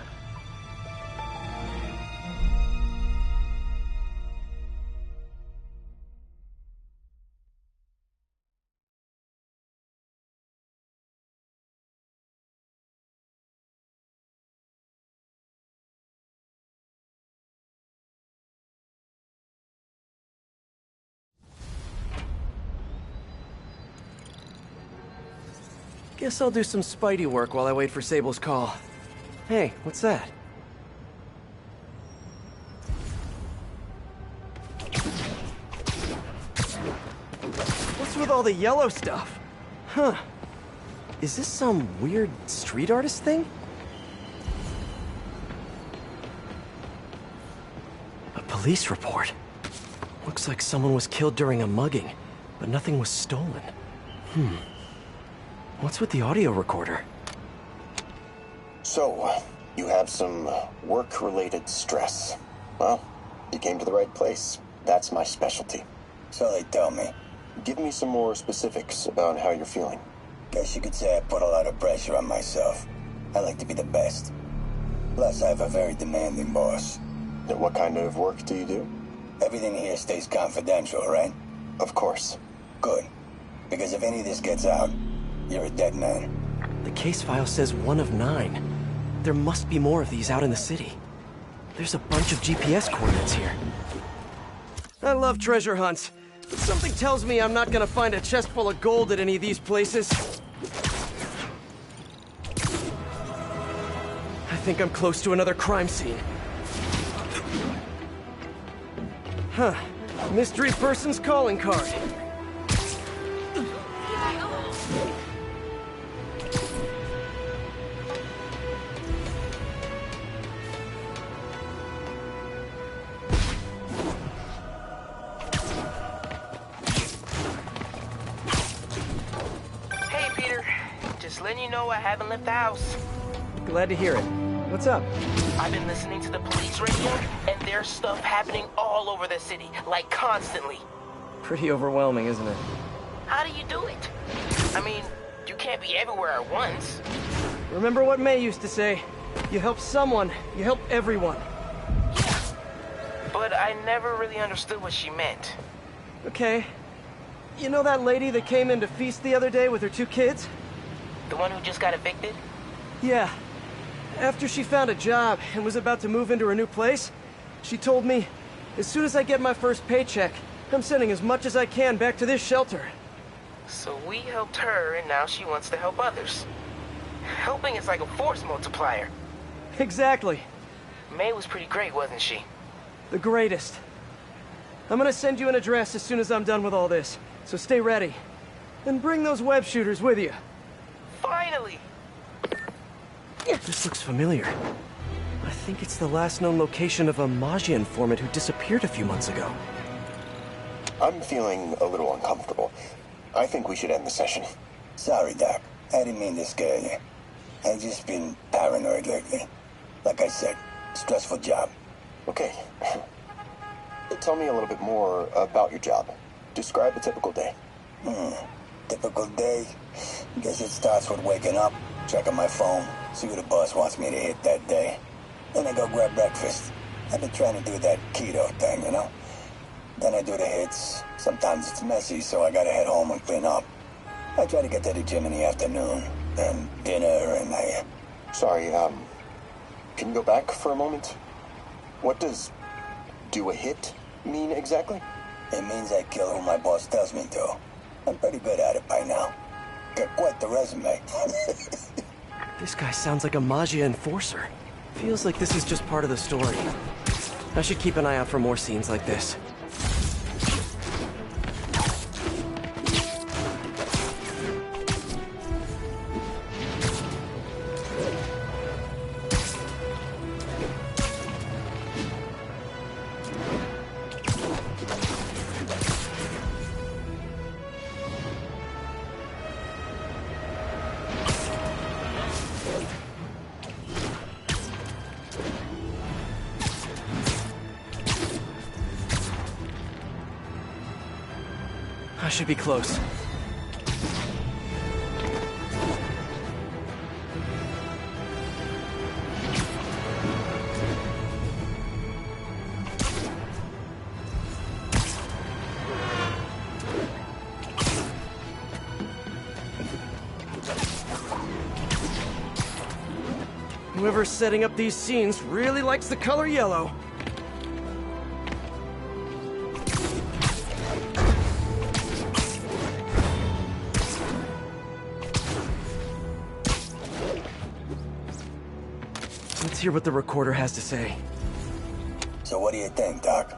Guess I'll do some Spidey work while I wait for Sable's call. Hey, what's that? What's with all the yellow stuff? Huh. Is this some weird street artist thing? A police report. Looks like someone was killed during a mugging, but nothing was stolen. What's with the audio recorder? So, you have some work-related stress. Well, you came to the right place. That's my specialty. So they tell me. Give me some more specifics about how you're feeling. Guess you could say I put a lot of pressure on myself. I like to be the best. Plus, I have a very demanding boss. What kind of work do you do? Everything here stays confidential, right? Of course. Good. Because if any of this gets out, you're a dead man. The case file says 1 of 9. There must be more of these out in the city. There's a bunch of GPS coordinates here. I love treasure hunts, but something tells me I'm not gonna find a chest full of gold at any of these places. I think I'm close to another crime scene. Huh. Mystery person's calling card. Hey, Peter. Just letting you know I haven't left the house. Glad to hear it. What's up? I've been listening to the police radio, and there's stuff happening all over the city, like constantly. Pretty overwhelming, isn't it? How do you do it? I mean, you can't be everywhere at once. Remember what May used to say? You help someone, you help everyone. But I never really understood what she meant. Okay. You know that lady that came in to feast the other day with her 2 kids? The one who just got evicted? Yeah. After she found a job and was about to move into her new place, she told me, as soon as I get my first paycheck, I'm sending as much as I can back to this shelter. So we helped her, and now she wants to help others. Helping is like a force multiplier. Exactly. May was pretty great, wasn't she? The greatest. I'm gonna send you an address as soon as I'm done with all this, so stay ready. And bring those web shooters with you. Finally! This looks familiar. I think it's the last known location of a Maggia informant who disappeared a few months ago. I'm feeling a little uncomfortable. I think we should end the session. Sorry, Doc. I didn't mean to scare you. I've just been paranoid lately. Like I said, stressful job. Okay. Tell me a little bit more about your job. Describe a typical day. Typical day? Guess it starts with waking up, checking my phone, see who the boss wants me to hit that day. Then I go grab breakfast. I've been trying to do that keto thing, you know? Then I do the hits. Sometimes it's messy, so I gotta head home and clean up. I try to get to the gym in the afternoon, then dinner, and I... Sorry, can you go back for a moment? What does do a hit mean exactly? It means I kill who my boss tells me to. I'm pretty good at it by now. Got quite the resume. This guy sounds like a Maggia enforcer. Feels like this is just part of the story. I should keep an eye out for more scenes like this. I should be close. Whoever's setting up these scenes really likes the color yellow. Let's hear what the recorder has to say. So what do you think, Doc?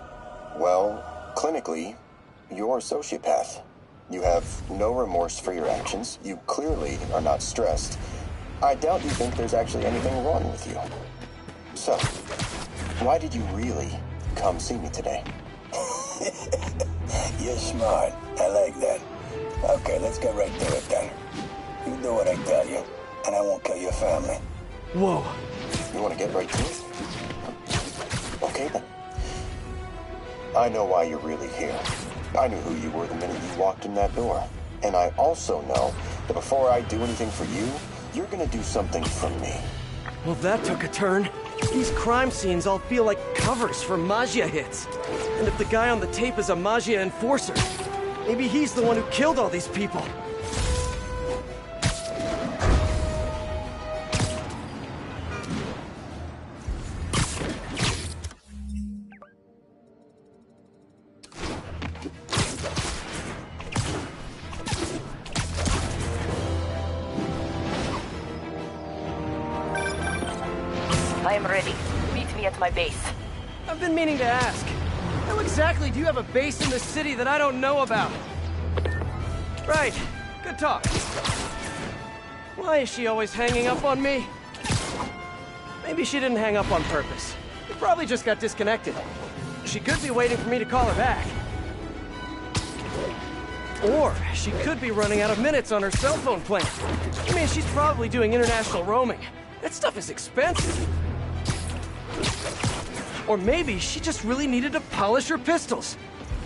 Well, clinically, you're a sociopath. You have no remorse for your actions. You clearly are not stressed. I doubt you think there's actually anything wrong with you. So, why did you really come see me today? You're smart. I like that. Okay, let's get right to it then. You do what I tell you, and I won't kill your family. Whoa. You want to get right to it? Okay then. I know why you're really here. I knew who you were the minute you walked in that door. And I also know But before I do anything for you, you're gonna do something for me. Well, that took a turn. These crime scenes all feel like covers for Maggia hits. And if the guy on the tape is a Maggia enforcer, maybe he's the one who killed all these people. I am ready. Meet me at my base. I've been meaning to ask. How exactly do you have a base in the city that I don't know about? Right. Good talk. Why is she always hanging up on me? Maybe she didn't hang up on purpose. We probably just got disconnected. She could be waiting for me to call her back. Or she could be running out of minutes on her cell phone plan. I mean, she's probably doing international roaming. That stuff is expensive. Or maybe she just really needed to polish her pistols.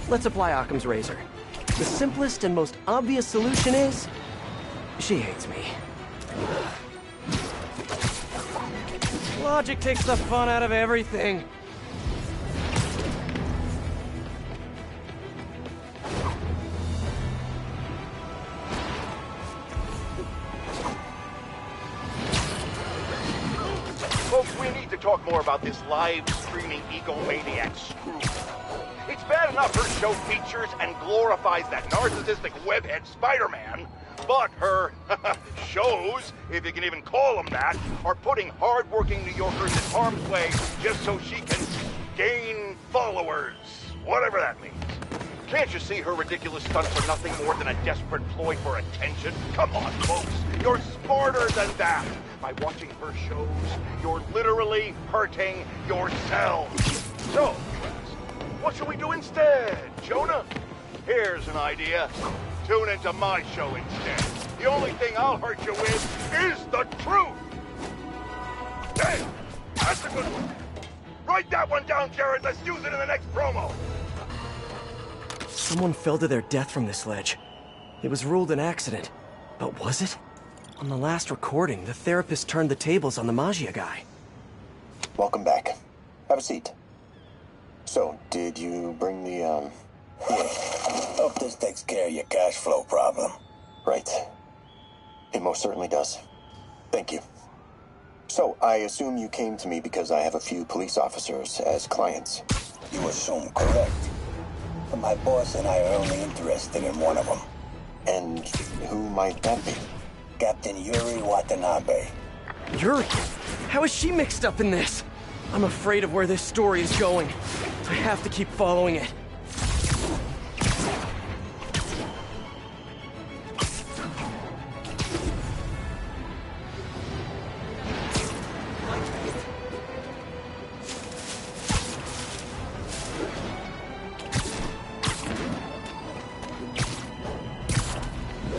Let's apply Occam's razor. The simplest and most obvious solution is... she hates me. Logic takes the fun out of everything. Folks, we need to talk more about this live-streaming egomaniac screw. It's bad enough her show features and glorifies that narcissistic webhead Spider-Man, but her shows, if you can even call them that, are putting hard-working New Yorkers in harm's way just so she can gain followers, whatever that means. Can't you see her ridiculous stunts are nothing more than a desperate ploy for attention? Come on, folks, you're smarter than that. By watching her shows, you're literally hurting yourselves. So, what should we do instead, Jonah? Here's an idea. Tune into my show instead. The only thing I'll hurt you with is the truth. Hey, that's a good one. Write that one down, Jared. Let's use it in the next promo. Someone fell to their death from this ledge. It was ruled an accident. But was it? On the last recording, the therapist turned the tables on the Maggia guy. Welcome back. Have a seat. So, did you bring the, Yeah. Hope this takes care of your cash flow problem. Right. It most certainly does. Thank you. So, I assume you came to me because I have a few police officers as clients. You assume correct. But my boss and I are only interested in one of them. And who might that be? Captain Yuri Watanabe. Yuri? How is she mixed up in this? I'm afraid of where this story is going. I have to keep following it.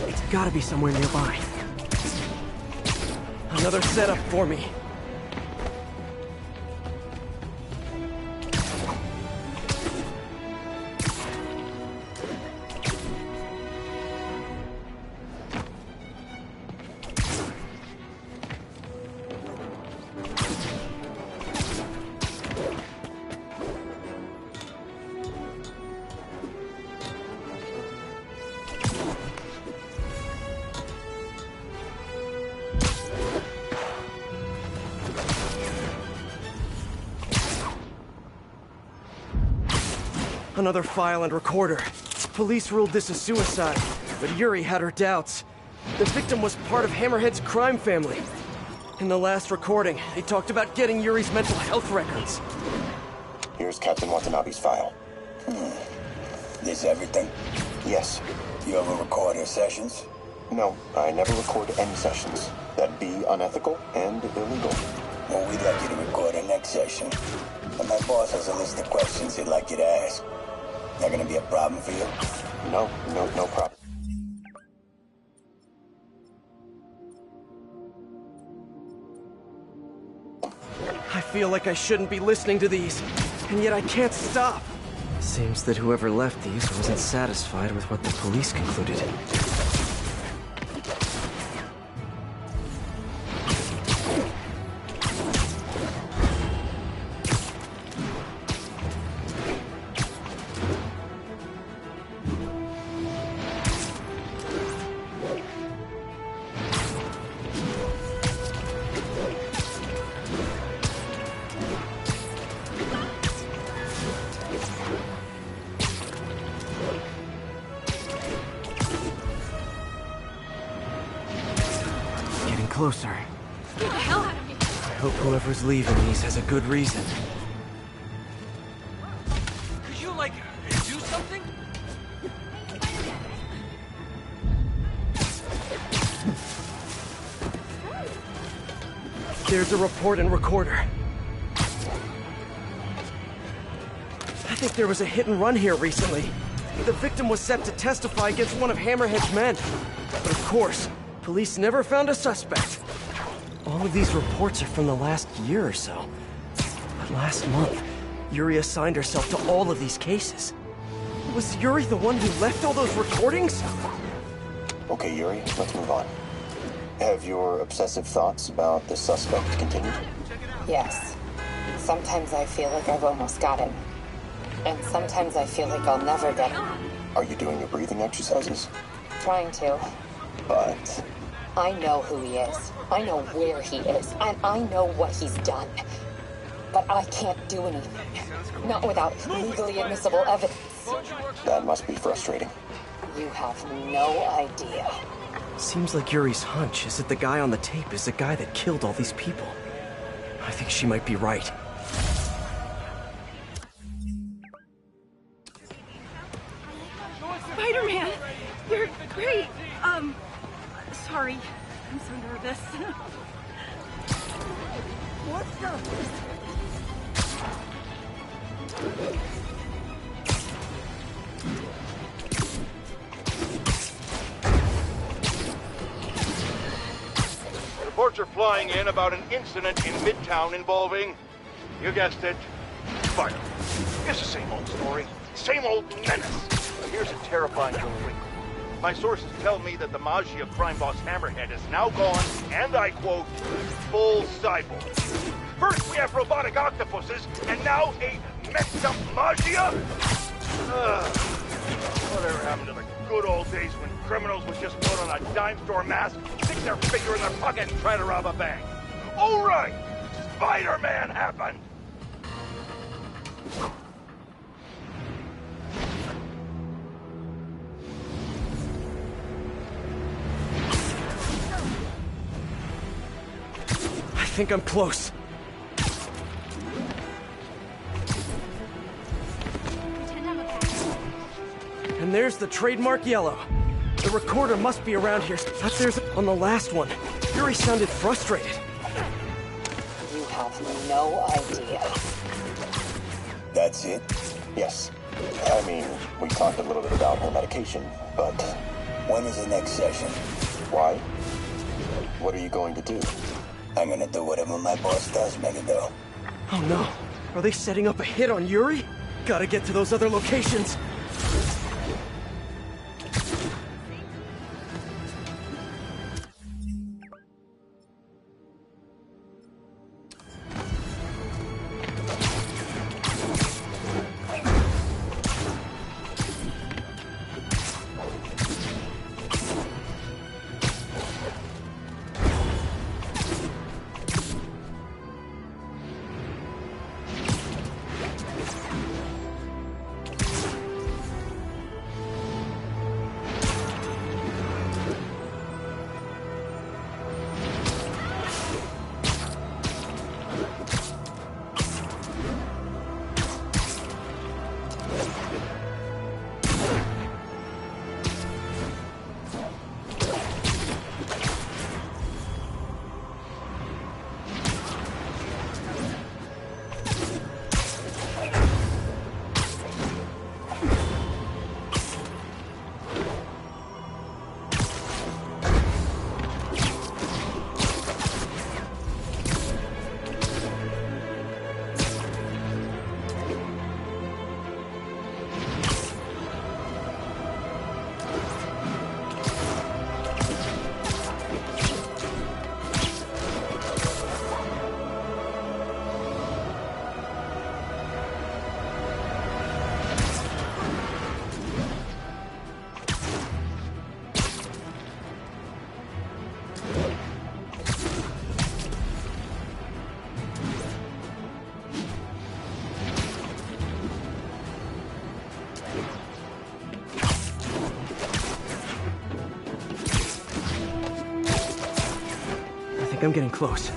It's gotta be somewhere nearby. Another setup for me. Another file and recorder. Police ruled this a suicide, but Yuri had her doubts. The victim was part of Hammerhead's crime family. In the last recording, they talked about getting Yuri's mental health records. Here's Captain Watanabe's file. This everything? Yes. You ever record her sessions? No, I never record any sessions. That'd be unethical and illegal. Well, we'd like you to record our next session. And my boss has a list of questions he'd like you to ask. That gonna be a problem for you? No problem. I feel like I shouldn't be listening to these, and yet I can't stop. Seems that whoever left these wasn't satisfied with what the police concluded. closer. Get the hell out of me! I hope whoever's leaving these has a good reason. Could you, like, do something? There's a report and recorder. I think there was a hit and run here recently. The victim was set to testify against one of Hammerhead's men. But of course, police never found a suspect. All of these reports are from the last year or so. But last month, Yuri assigned herself to all of these cases. Was Yuri the one who left all those recordings? Okay, Yuri, let's move on. Have your obsessive thoughts about the suspect continued? Yes. Sometimes I feel like I've almost got him. And sometimes I feel like I'll never get him. Are you doing your breathing exercises? Trying to. But... I know who he is. I know where he is. And I know what he's done. But I can't do anything. Not without legally admissible evidence. That must be frustrating. You have no idea. Seems like Yuri's hunch is that the guy on the tape is the guy that killed all these people. I think she might be right. Spider-Man! You're great! Sorry. I'm so nervous. What's the... Reports are flying in about an incident in Midtown involving, you guessed it, fire. It's the same old story, same old menace. But here's a terrifying little wrinkle. My sources tell me that the Maggia crime boss Hammerhead is now gone, and I quote, full cyborg. First we have robotic octopuses, and now a messed up Maggia? Whatever happened to the good old days when criminals would just put on a dime store mask, stick their finger in their pocket, and try to rob a bank? Oh right! Spider-Man happened! I think I'm close. And there's the trademark yellow. The recorder must be around here. But there's on the last one. Yuri sounded frustrated. You have no idea. That's it? Yes. I mean, we talked a little bit about her medication, but... When is the next session? Why? What are you going to do? I'm gonna do whatever my boss tells me to do. Oh no. Are they setting up a hit on Yuri? Gotta get to those other locations. think I'm getting close.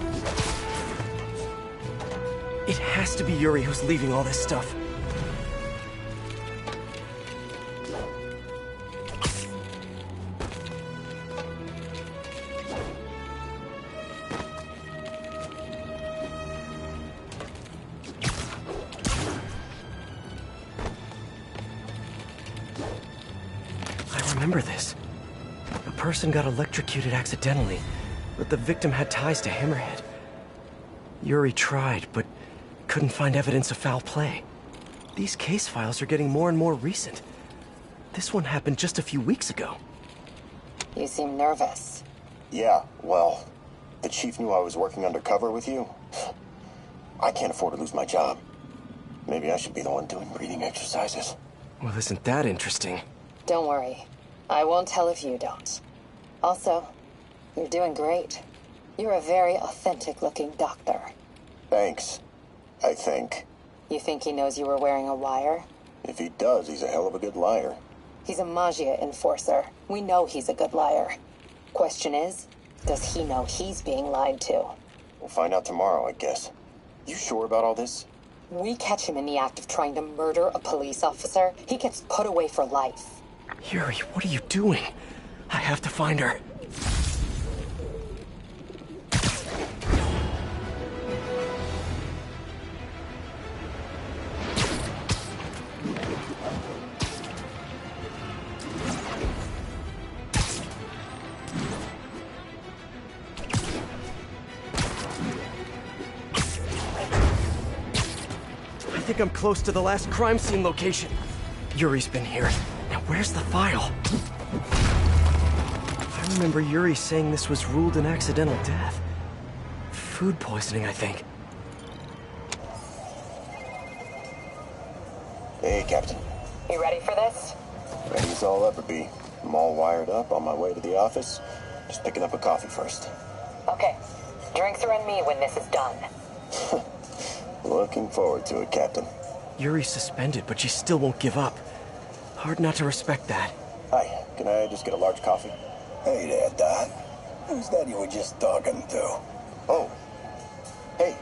It has to be Yuri who's leaving all this stuff. I remember this. A person got electrocuted accidentally, but the victim had ties to Hammerhead. Yuri tried, but couldn't find evidence of foul play. These case files are getting more and more recent. This one happened just a few weeks ago. You seem nervous. Yeah, well, the chief knew I was working undercover with you. I can't afford to lose my job. Maybe I should be the one doing breathing exercises. Well, isn't that interesting? Don't worry. I won't tell if you don't. Also, you're doing great. You're a very authentic-looking doctor. Thanks. I think. You think he knows you were wearing a wire? If he does, he's a hell of a good liar. He's a Magia enforcer. We know he's a good liar. Question is, does he know he's being lied to? We'll find out tomorrow, I guess. You sure about all this? We catch him in the act of trying to murder a police officer, he gets put away for life. Yuri, what are you doing? I have to find her. I think I'm close to the last crime scene location. Yuri's been here. Now where's the file? I remember Yuri saying this was ruled an accidental death. Food poisoning, I think. Hey, Captain. You ready for this? Ready as I'll ever be. I'm all wired up on my way to the office. Just picking up a coffee first. Okay. Drinks are on me when this is done. Looking forward to it, Captain. Yuri's suspended, but she still won't give up. Hard not to respect that. Hi, can I just get a large coffee? Hey there, Don. Who's that you were just talking to? Oh. Hey.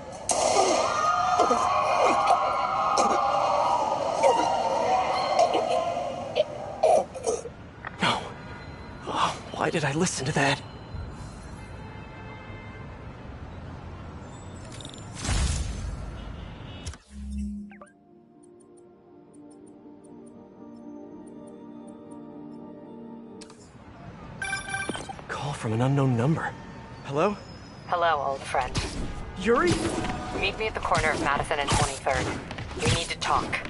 No. Oh, why did I listen to that? From an unknown number. Hello? Hello, old friend. Yuri? Meet me at the corner of Madison and 23rd. We need to talk.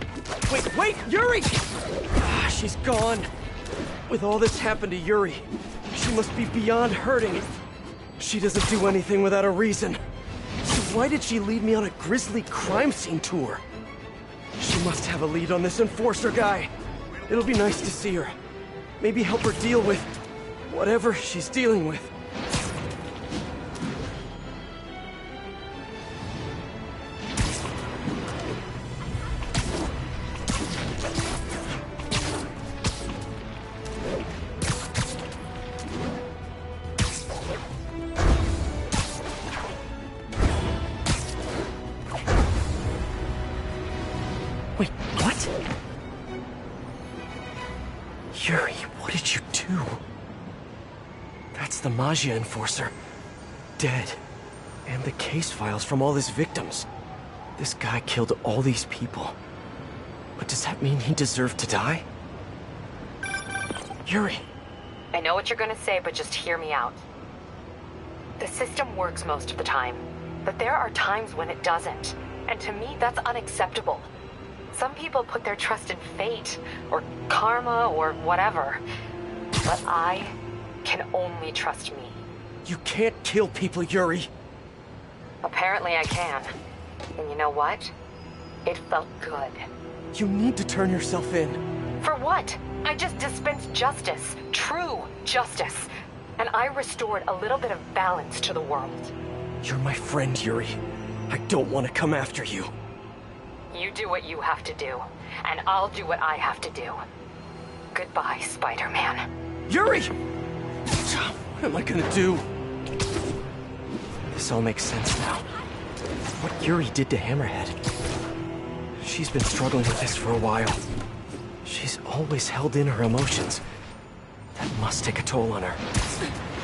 Wait, Yuri! She's gone. With all this happened to Yuri, she must be beyond hurting. She doesn't do anything without a reason. So why did she lead me on a grisly crime scene tour? She must have a lead on this enforcer guy. It'll be nice to see her. Maybe help her deal with whatever she's dealing with. Wait, what? Yuri, what did you do? That's the Magia enforcer. Dead. And the case files from all his victims. This guy killed all these people. But does that mean he deserved to die? Yuri! I know what you're gonna say, but just hear me out. The system works most of the time, but there are times when it doesn't. And to me, that's unacceptable. Some people put their trust in fate, or karma, or whatever. But I can only trust me. You can't kill people, Yuri! Apparently I can. And you know what? It felt good. You need to turn yourself in. For what? I just dispensed justice. True justice. And I restored a little bit of balance to the world. You're my friend, Yuri. I don't want to come after you. You do what you have to do, and I'll do what I have to do. Goodbye, Spider-Man. Yuri! What am I gonna do? This all makes sense now. What Yuri did to Hammerhead. She's been struggling with this for a while. She's always held in her emotions. That must take a toll on her.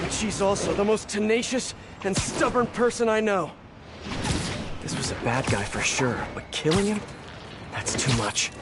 But she's also the most tenacious and stubborn person I know. This was a bad guy for sure, but killing him? That's too much.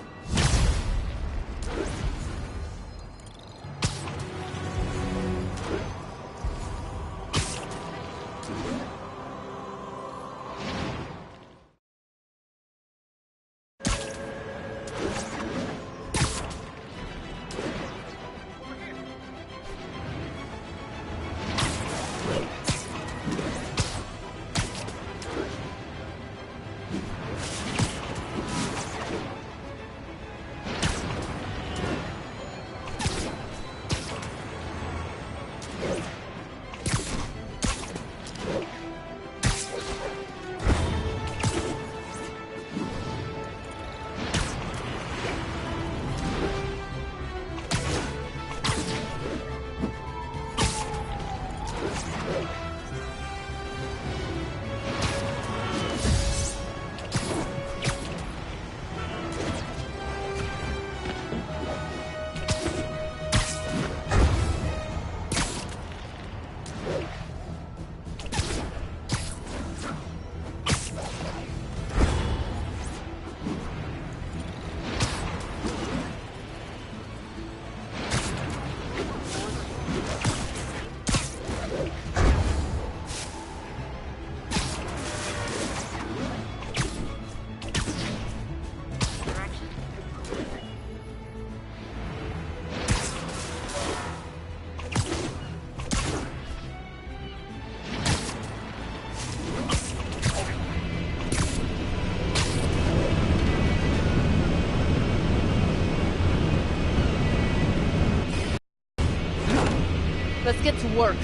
Let's get to work.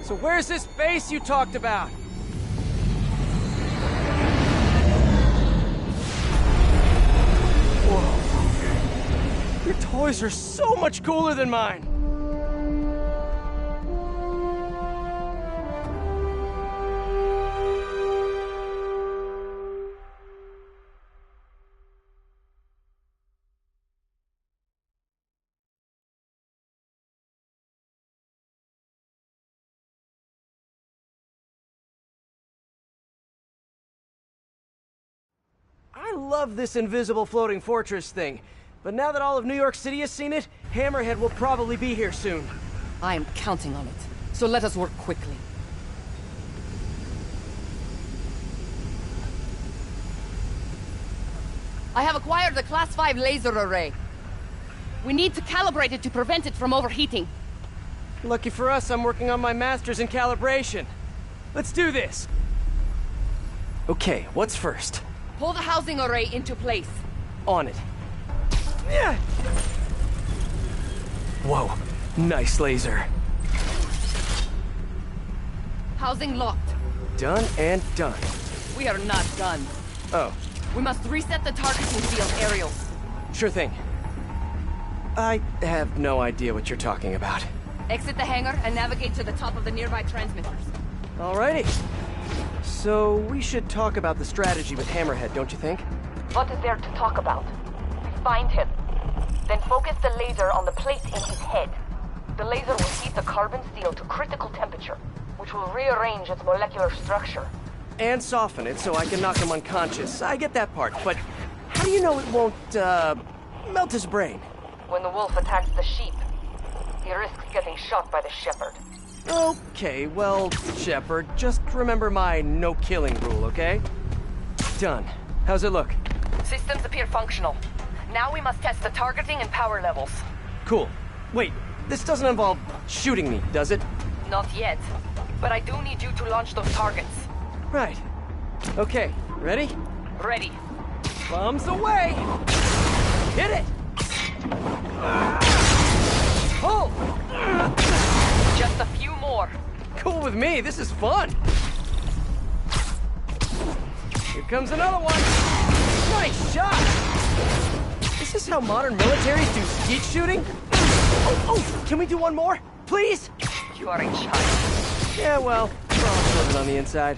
So where's this base you talked about? Whoa. Your toys are so much cooler than mine. I love this invisible floating fortress thing, but now that all of New York City has seen it, Hammerhead will probably be here soon. I am counting on it, so let us work quickly. I have acquired the Class 5 laser array. We need to calibrate it to prevent it from overheating. Lucky for us, I'm working on my master's in calibration. Let's do this! Okay, what's first? Pull the housing array into place. On it. Yeah. Whoa, nice laser. Housing locked. Done and done. We are not done. Oh. We must reset the targeting field aerials. Sure thing. I have no idea what you're talking about. Exit the hangar and navigate to the top of the nearby transmitters. Alrighty. So, we should talk about the strategy with Hammerhead, don't you think? What is there to talk about? Find him. Then focus the laser on the plate in his head. The laser will heat the carbon steel to critical temperature, which will rearrange its molecular structure. And soften it so I can knock him unconscious. I get that part, but how do you know it won't, melt his brain? When the wolf attacks the sheep, he risks getting shot by the shepherd. Okay, well, Shepard, just remember my no-killing rule, okay? Done. How's it look? Systems appear functional. Now we must test the targeting and power levels. Cool. Wait, this doesn't involve shooting me, does it? Not yet. But I do need you to launch those targets. Right. Okay, ready? Ready. Bombs away! Hit it! Pull! Just a few more. Cool with me, this is fun! Here comes another one! Nice shot! This this how modern militaries do skeet shooting? Oh, can we do one more? Please? You are a child. Yeah, well, we're all children on the inside.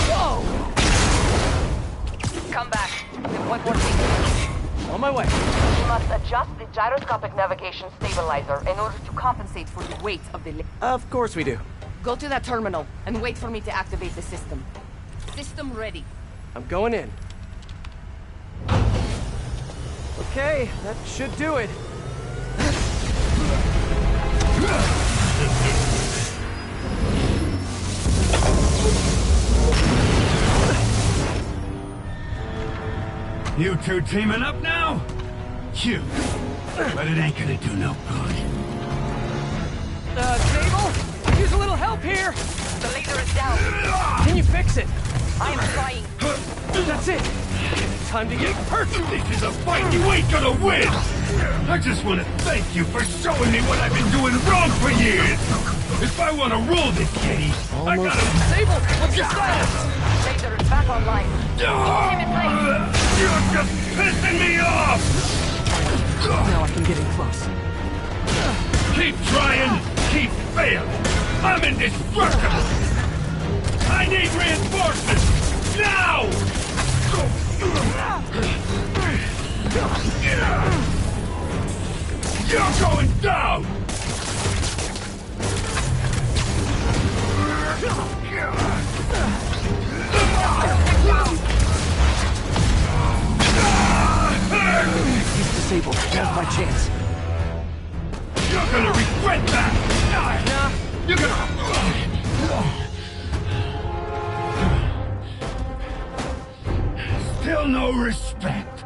Whoa! Come back. We have one more thing. On my way. You must adjust the gyroscopic navigation stabilizer in order to compensate for the weight of the... Of course we do. Go to that terminal and wait for me to activate the system. System ready. I'm going in. Okay, that should do it. You two teaming up now? Cute. But it ain't gonna do no good. Cable? Use a little help here! The laser is down. Can you fix it? I am trying. That's it! Time to get hurt! This is a fight you ain't gonna win! I just want to thank you for showing me what I've been doing wrong for years! If I want to rule this kitty, I gotta... Sable, what's your status? Laser is back online. Hold him in place. You're just pissing me off! Now I can get in close. Keep trying, keep failing. I'm indestructible! I need reinforcements! Now! You're going down! He's disabled. Now's my chance. You're gonna regret that! Nah. You're gonna... Still no respect.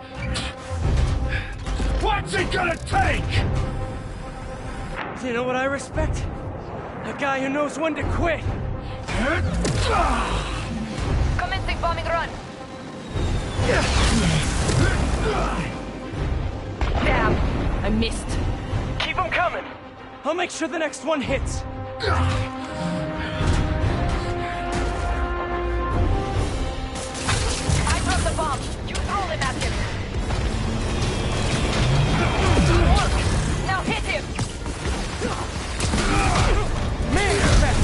What's it gonna take? You know what I respect? A guy who knows when to quit. Commencing bombing run. Damn, I missed. Keep them coming. I'll make sure the next one hits. I dropped the bomb. You throw them at him. Now hit him. Man, you're back.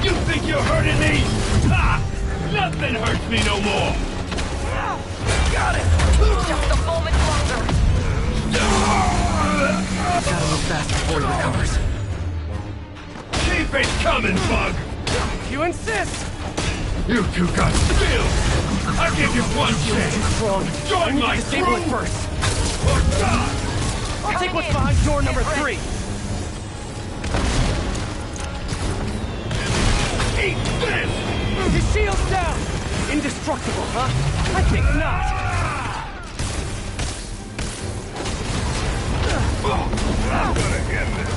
You think you're hurting me? Ha! Nothing hurts me no more! Got it! Just a moment longer. Gotta move fast before he recovers. Keep it coming, Bug! You insist! You two got skills! I'll give you one chance! Wrong. Join my Disable it crew! first. Or die! I'll take what's behind door number 3. Eat this! His shield's down! Indestructible, huh? I think not. I'm gonna end this.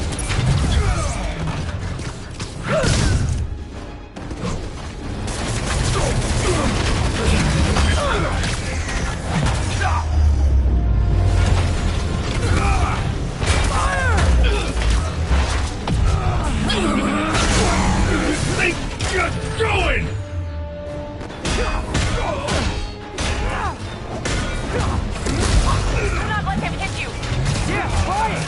Think you're doing? Do not let him hit you. Yeah, fire!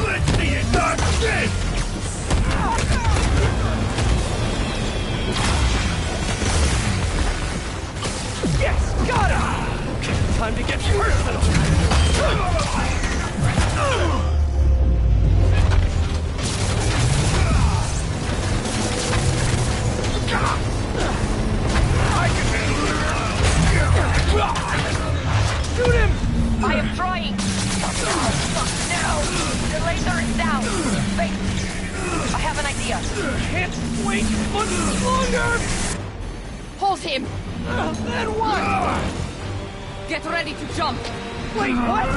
Let's see you dodge this! Yes, got it! Time to get personal! I can handle it! Shoot him! I am trying. No! The laser is down. Wait. I have an idea. Can't wait much longer! Hold him. Then what? Get ready to jump. Wait, what?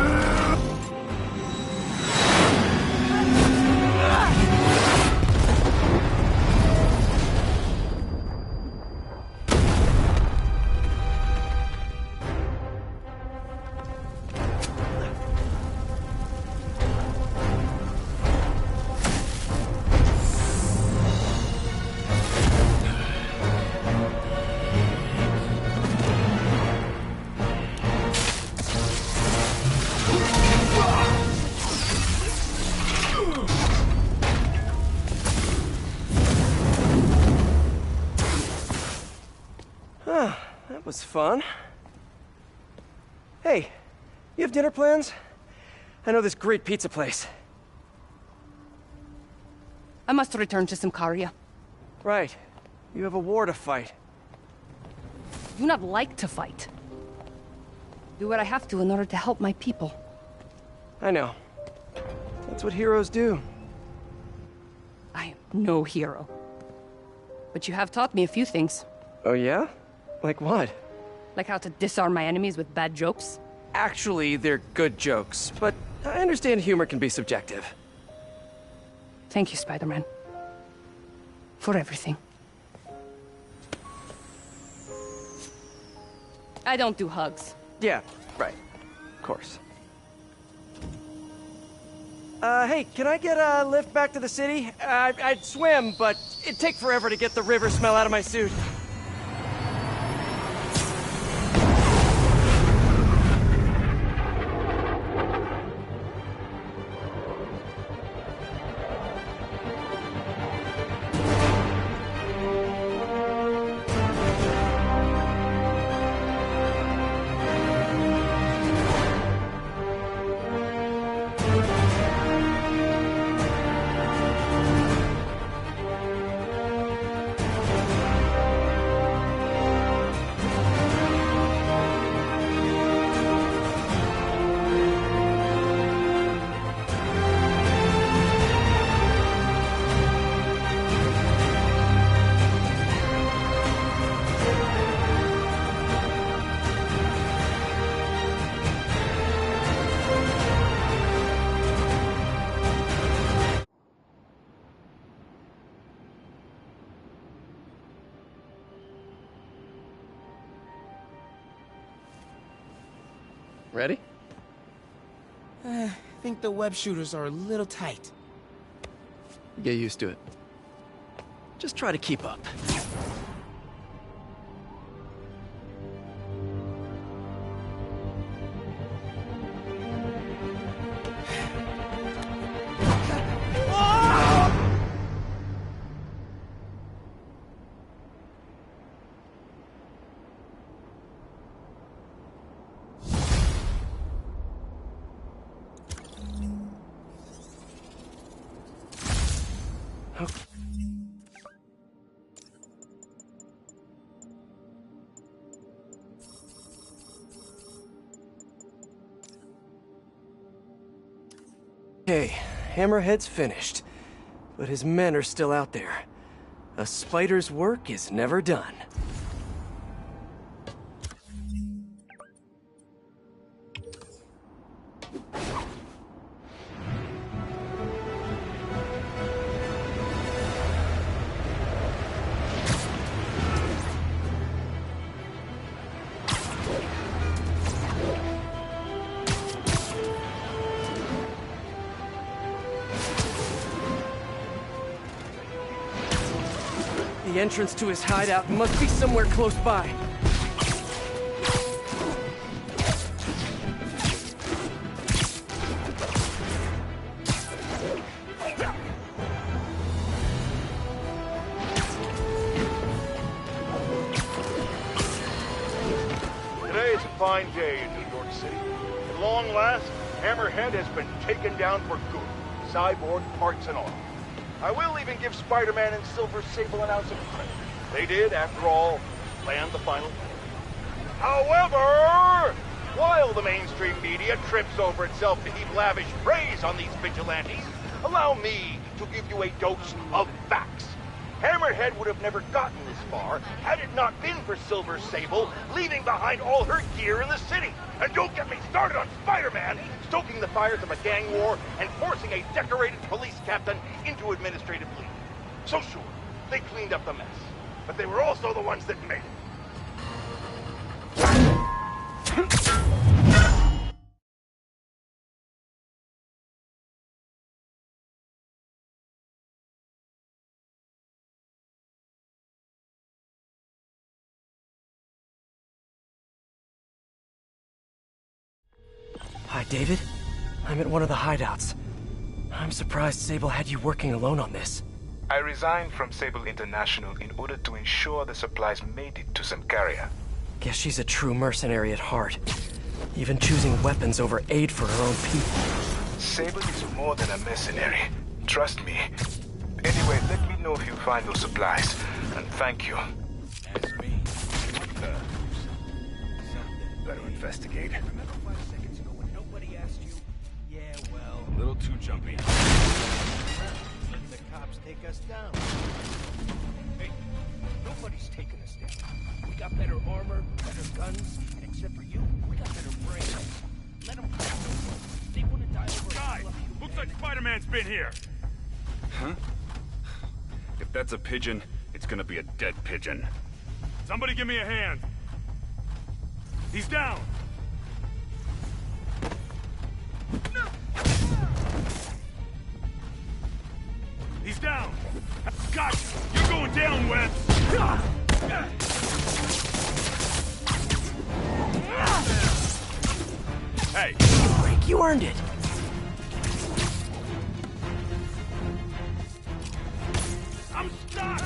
that was fun. Hey, you have dinner plans? I know this great pizza place. I must return to Simcaria. Right. You have a war to fight. I do not like to fight. Do what I have to in order to help my people. I know. That's what heroes do. I am no hero. But you have taught me a few things. Oh yeah? Like what? Like how to disarm my enemies with bad jokes. Actually, they're good jokes, but I understand humor can be subjective. Thank you, Spider-Man. For everything. I don't do hugs. Yeah, right. Of course. Hey, can I get a lift back to the city? I'd swim, but it'd take forever to get the river smell out of my suit. Ready? I think the web shooters are a little tight. Get used to it. Just try to keep up. Okay, Hammerhead's finished, but his men are still out there. A spider's work is never done. The entrance to his hideout must be somewhere close by. Today is a fine day in New York City. At long last, Hammerhead has been taken down for good, cyborg parts and all. I will even give Spider-Man and Silver Sable an ounce of credit. They did, after all, land the final blow. However, while the mainstream media trips over itself to heap lavish praise on these vigilantes, allow me to give you a dose of facts. Hammerhead would have never gotten this far had it not been for Silver Sable leaving behind all her gear in the city. And don't get me started on Spider-Man stoking the fires of a gang war and forcing a decorated police captain into administrative leave. So sure, they cleaned up the mess, but they were also the ones that made it. Hi, David. I'm at one of the hideouts. I'm surprised Sable had you working alone on this. I resigned from Sable International in order to ensure the supplies made it to Simcaria. Guess she's a true mercenary at heart. Even choosing weapons over aid for her own people. Sable is more than a mercenary. Trust me. Anyway, let me know if you find those supplies. And thank you. That's me. What the? Better investigate. Remember 5 seconds ago when nobody asked you? Yeah, well... A little too jumpy. Letting the cops take us down. Hey, nobody's taking us down. We got better armor, better guns, and except for you, we got better brains. Let them come. They want to die over... Guys, looks like Spider-Man's been here. Huh? If that's a pigeon, it's gonna be a dead pigeon. Somebody give me a hand. He's down. He's down. Gotcha. You're going down, Webb. Hey. Frank, you earned it. I'm stuck.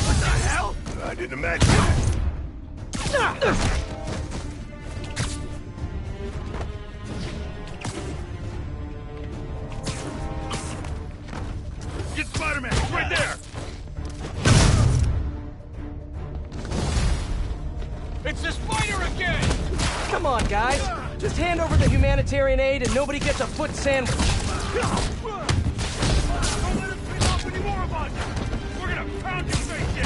What the hell? I didn't imagine that. Get Spider-Man. He's right there. It's the spider again! Come on, guys. Just hand over the humanitarian aid and nobody gets a foot sandwich. Don't let him spin off any more of us. We're gonna pound your face in.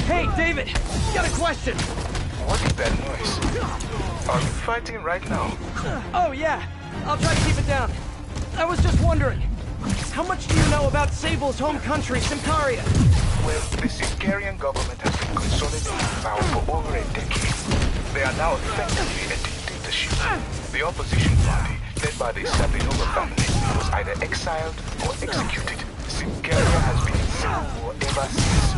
Hey, David, got a question. What is that noise? Are you fighting right now? Oh, yeah. I'll try to keep it down. I was just wondering, how much do you know about Sable's home country, Symkaria? Well, the Symkarian government has been consolidating power for over a decade. They are now effectively a dictatorship. The opposition party, led by the Sabinova family, was either exiled or executed. Symkaria has been in civil war ever since.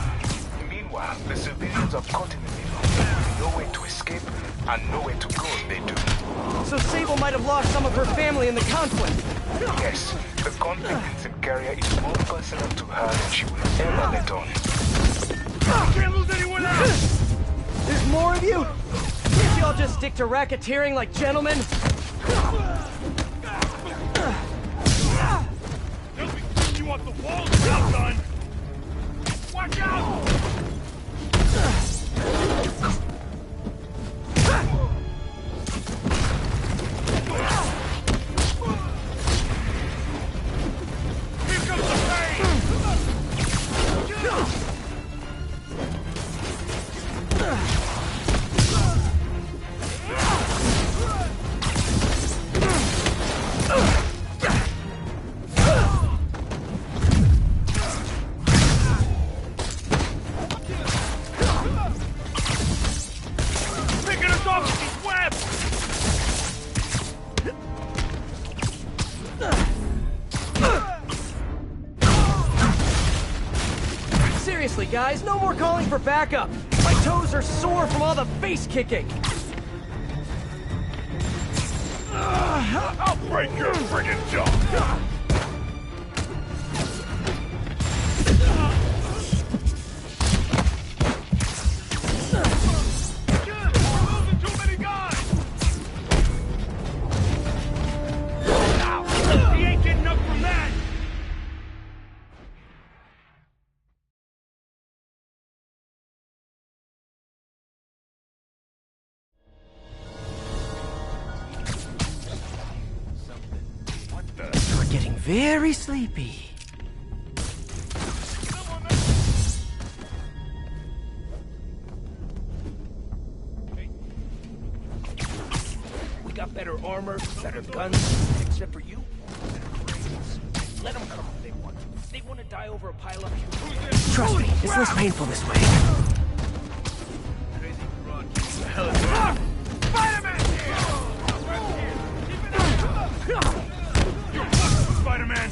Meanwhile, the civilians are caught in the middle, with nowhere to escape and nowhere to go if they do. So Sable might have lost some of her family in the conflict. Yes, the conflict in Symkaria is more personal to her than she will ever let on. Can't lose anyone else! There's more of you? Can't y'all just stick to racketeering like gentlemen? They'll be kicking you off the walls now, son! Watch out! Here comes the pain! Picking us off with these webs! Seriously, guys, no more calling for backup. My toes are sore from all the face kicking. I'll break your friggin' jaw! He ain't getting up from that! You're getting very sleepy. We got better armor, better guns, except for you. Better brains. Let them come if they want. They want to die over a pile of you. Trust me, it's less painful this way. Spider-Man! You're fucked, Spider-Man!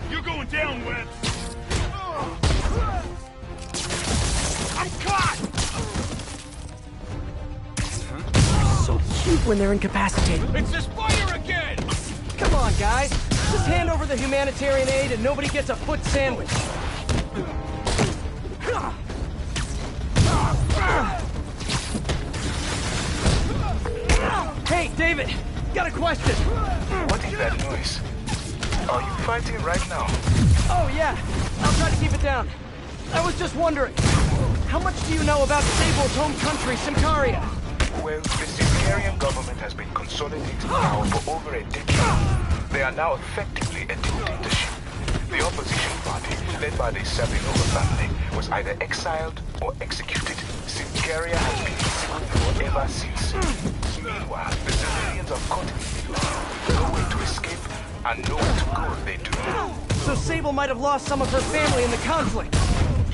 You're going down, Webb! when they're incapacitated. It's this fire again! Come on, guys. Just hand over the humanitarian aid and nobody gets a foot sandwich. Hey, David, got a question. What is that noise? Are you fighting right now? Oh, yeah. I'll try to keep it down. I was just wondering, how much do you know about Sable's home country, Symkaria? Well, the Symkarian government has been consolidating power for over a decade. They are now effectively a dictatorship. The opposition party, led by the Sabinova family, was either exiled or executed. Symkaria has been civil war ever since. Meanwhile, the civilians are caught in the middle. No way to escape and nowhere to go if they do. So Sable might have lost some of her family in the conflict.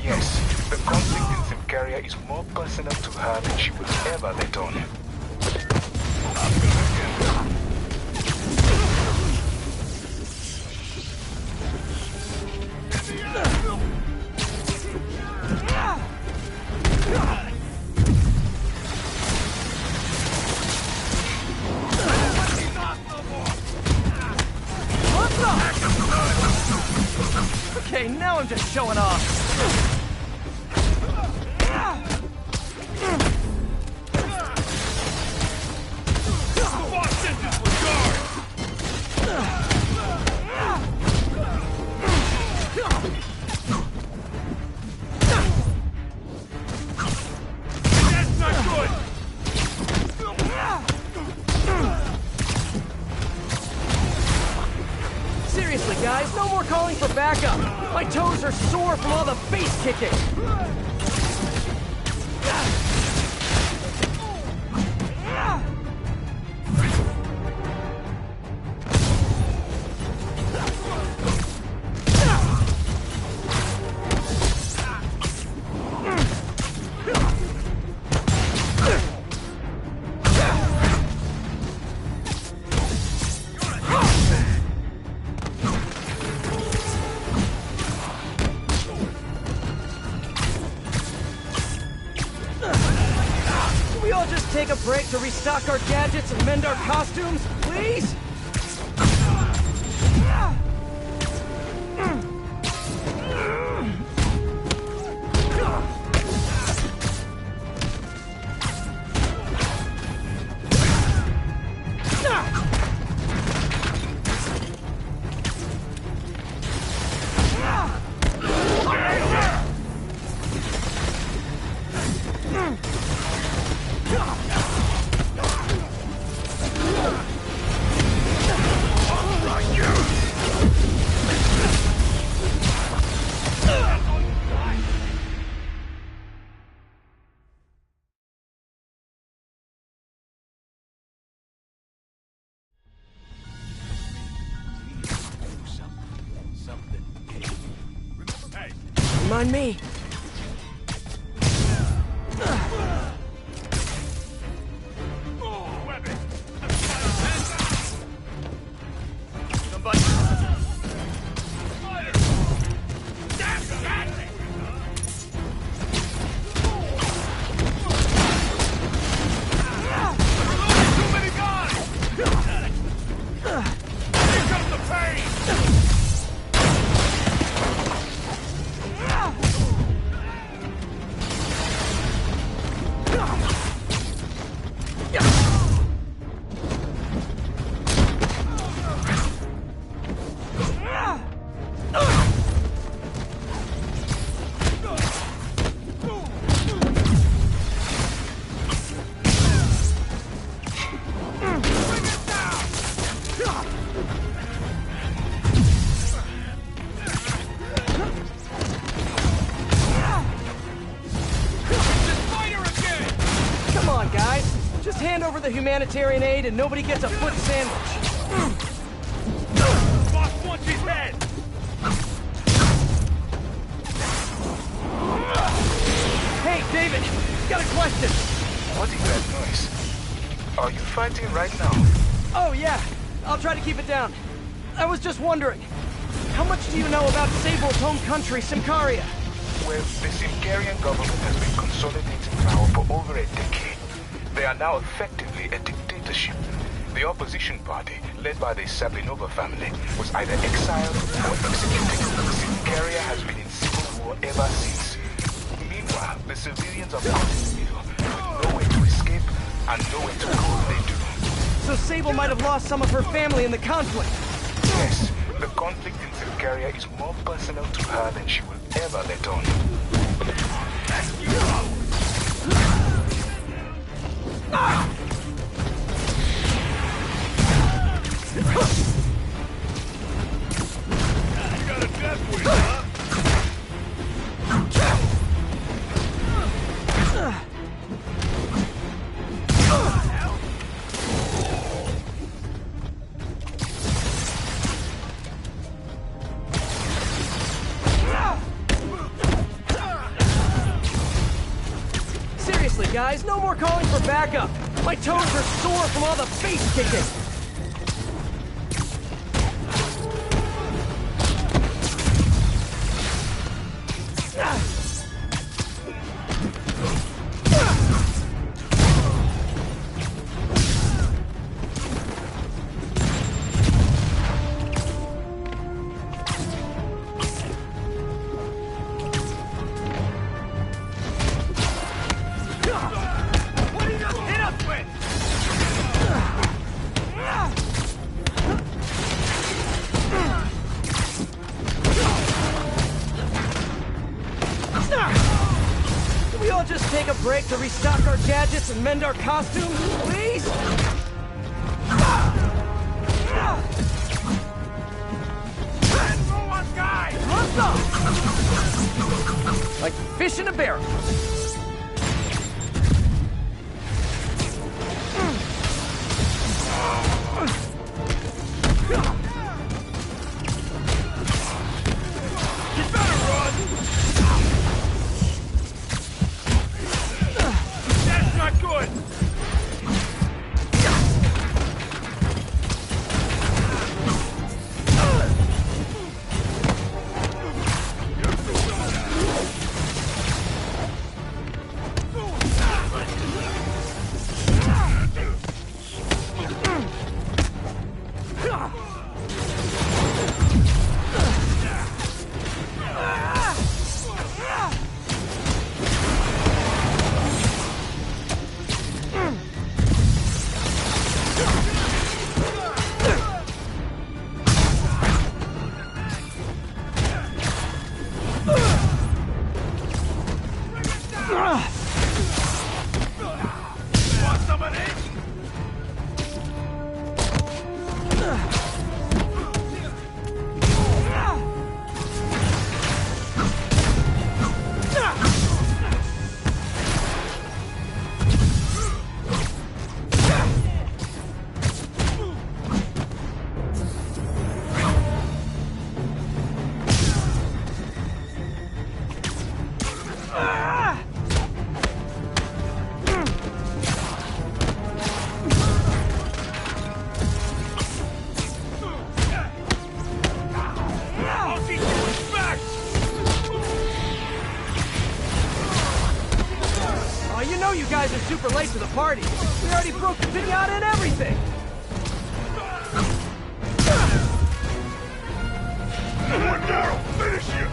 Yes, the conflict in Symkaria is more personal to her than she would ever let on. Okay, now I'm just showing off. Seriously, guys, no more calling for backup. My toes are sore from all the face kicking. Take a break to restock our gadgets and mend our costumes, please? Remind me. Over the humanitarian aid and nobody gets a foot sandwich. Boss wants his head! Hey, David, got a question. What is that noise? Are you fighting right now? Oh, yeah. I'll try to keep it down. I was just wondering, how much do you know about Sable's home country, Symkaria? Well, the Symkarian government has been consolidating power for over a decade. They are now effectively a dictatorship. dictatorship. The opposition party, led by the Sablinova family, was either exiled or executed. Sickaria has been in civil war ever since. Meanwhile, the civilians are caught in the middle, with nowhere to escape and nowhere to go if they do. So Sable might have lost some of her family in the conflict. Yes, the conflict in Sickaria is more personal to her than she will ever let on. You got a death wish, huh? Seriously, guys, no more calling for backup. My toes are sore from all the face kicking. Can we all just take a break to restock our gadgets and mend our costumes, please? Like fish in a barrel. You know you guys are super late to the party. We already broke the pinata and everything. One down, finish you.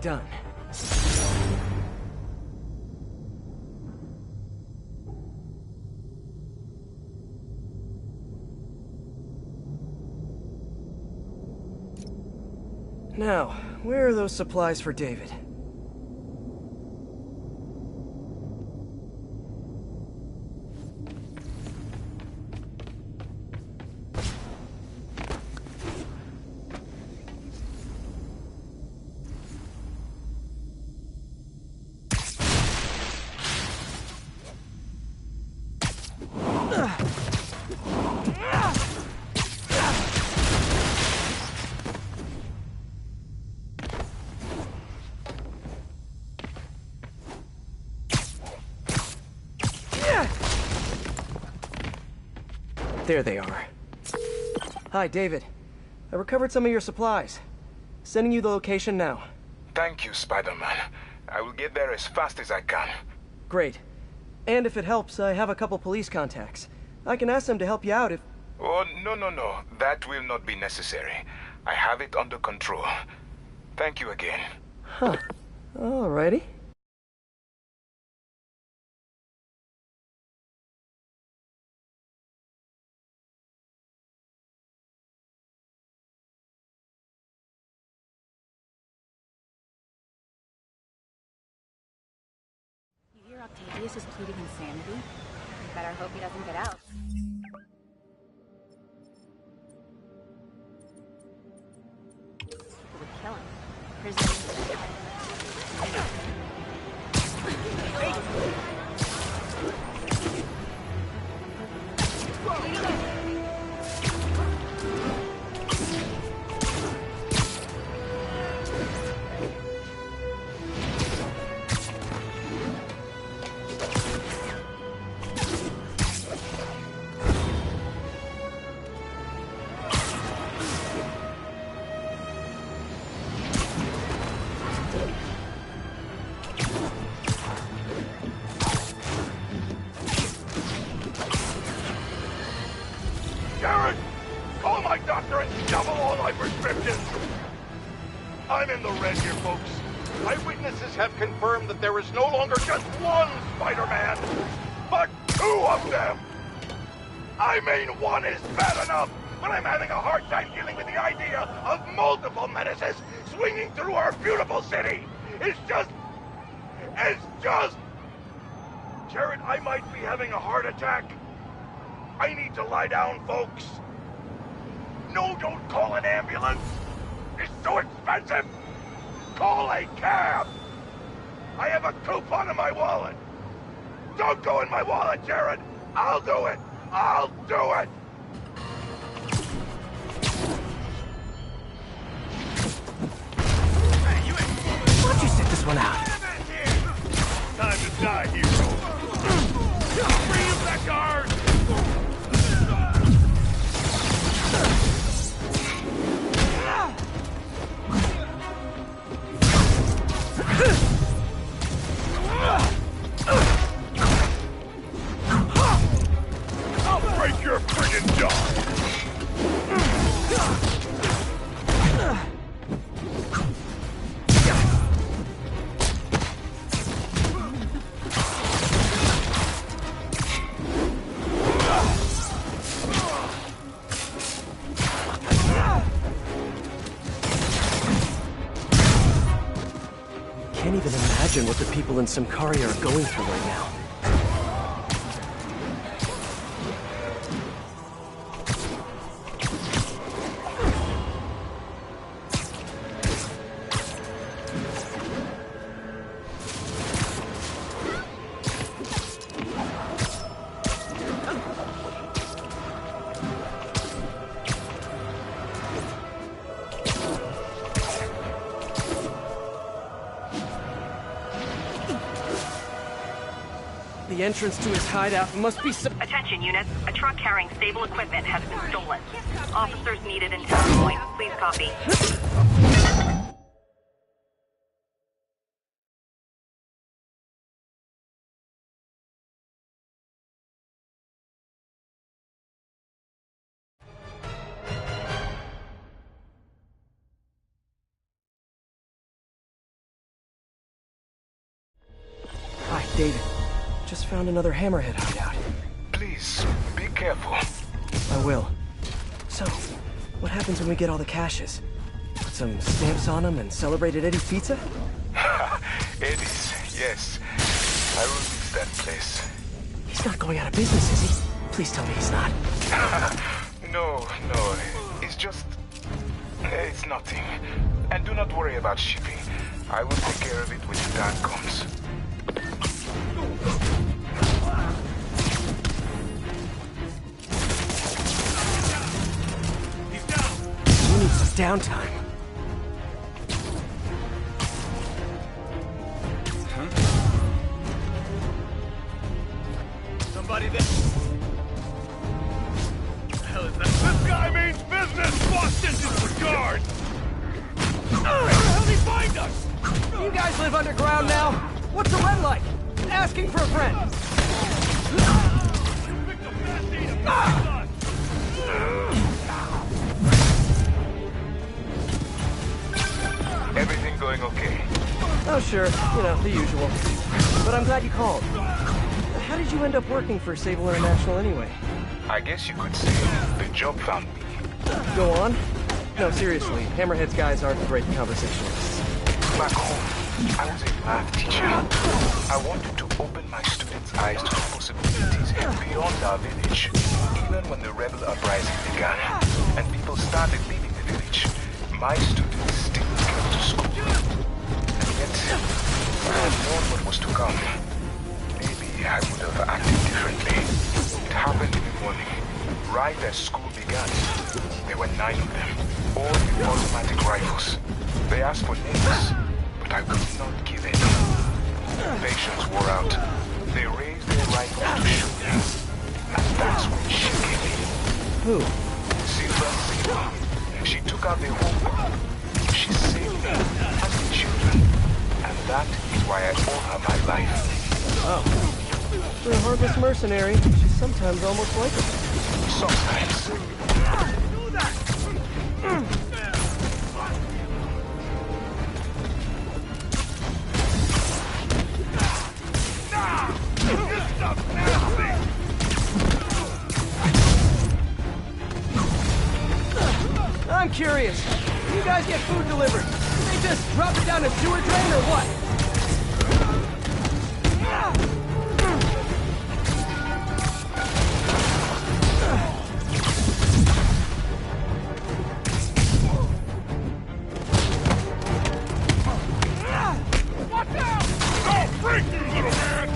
Done. Now, where are those supplies for David? There they are. Hi, David. I recovered some of your supplies. Sending you the location now. Thank you, Spider-Man. I will get there as fast as I can. Great. And if it helps, I have a couple police contacts. I can ask them to help you out if... Oh, no. That will not be necessary. I have it under control. Thank you again. Huh. Alrighty. You hear Octavius is pleading insanity? You better hope he doesn't get out. People would kill him. Prisoners. Garrett! Call my doctor and double all my prescriptions! I'm in the red here, folks. Eyewitnesses have confirmed that there is no longer just one Spider-Man, but two of them! I mean, one is bad enough, but I'm having a hard time dealing with the idea of multiple menaces swinging through our beautiful city! It's just... Jared, I might be having a heart attack. I need to lie down, folks. No, don't call an ambulance. It's so expensive. Call a cab. I have a coupon in my wallet. Don't go in my wallet, Jared. I'll do it. I'll do it. Why don't you sit this one out? Time to die, hero. Free of that guard! I'll break your friggin' jaw! Can't even imagine what the people in Symkaria are going through right now. The entrance to his hideout must be some... Attention units, a truck carrying stable equipment has been stolen. Officers needed in town point. Please copy. David. Just found another Hammerhead hideout. Please, be careful. I will. So, what happens when we get all the caches? Put some stamps on them and celebrate at Eddie's Pizza? Eddie's, yes. I will miss that place. He's not going out of business, is he? Please tell me he's not. No. It's just... It's nothing. And do not worry about shipping. I will take care of it when the time comes. We need some downtime. Somebody there. What the hell is that? This guy means business! Boston disregard! Where the hell did he find us? You guys live underground now? What's the red light? Asking for a friend. Everything going okay? Oh, sure. You know, the usual. But I'm glad you called. How did you end up working for Sable International anyway? I guess you could say the job found me. Go on. No, seriously, Hammerhead's guys aren't great conversationalists. Back home, I was a math teacher. I wanted to open my students' eyes to the possibilities beyond our village. Even when the rebel uprising began, and people started leaving the village, my students still came to school. And yet, I had known what was to come. Maybe I would have acted differently. It happened in the morning, right as school began. There were 9 of them, all with automatic rifles. They asked for names, but I would not give any. Patience wore out. They raised their rifles to shoot them. And that's when she came in. Who? Silver. She took out the whole group. She saved me and the children. And that is why I owe her my life. Oh. For a harmless mercenary, she's sometimes almost likable. Sometimes. I'm curious. You guys get food delivered. They just drop it down a sewer drain or what? Watch out! Don't freak, you little man!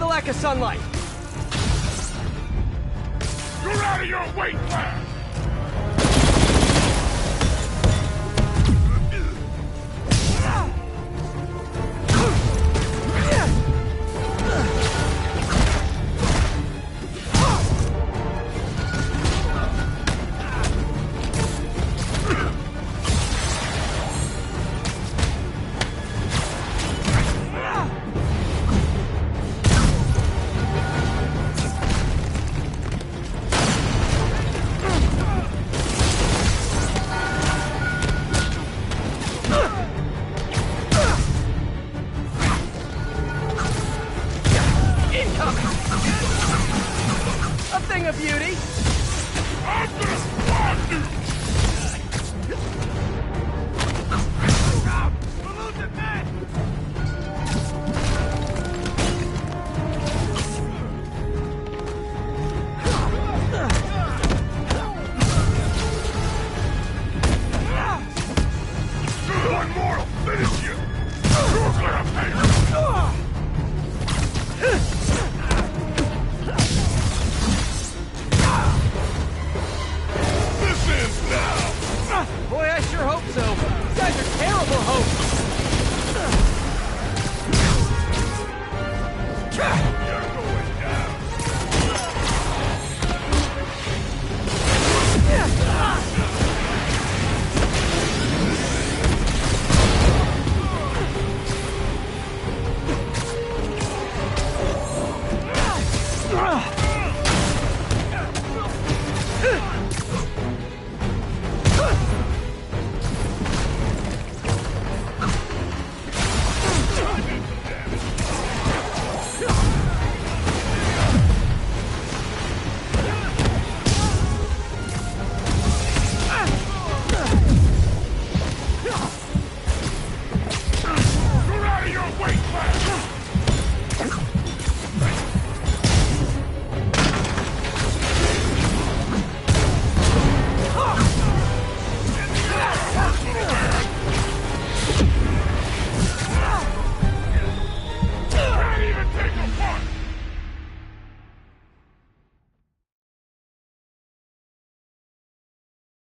Lack of sunlight. You're out of your weight class! A thing of beauty. I'm gonna squash you!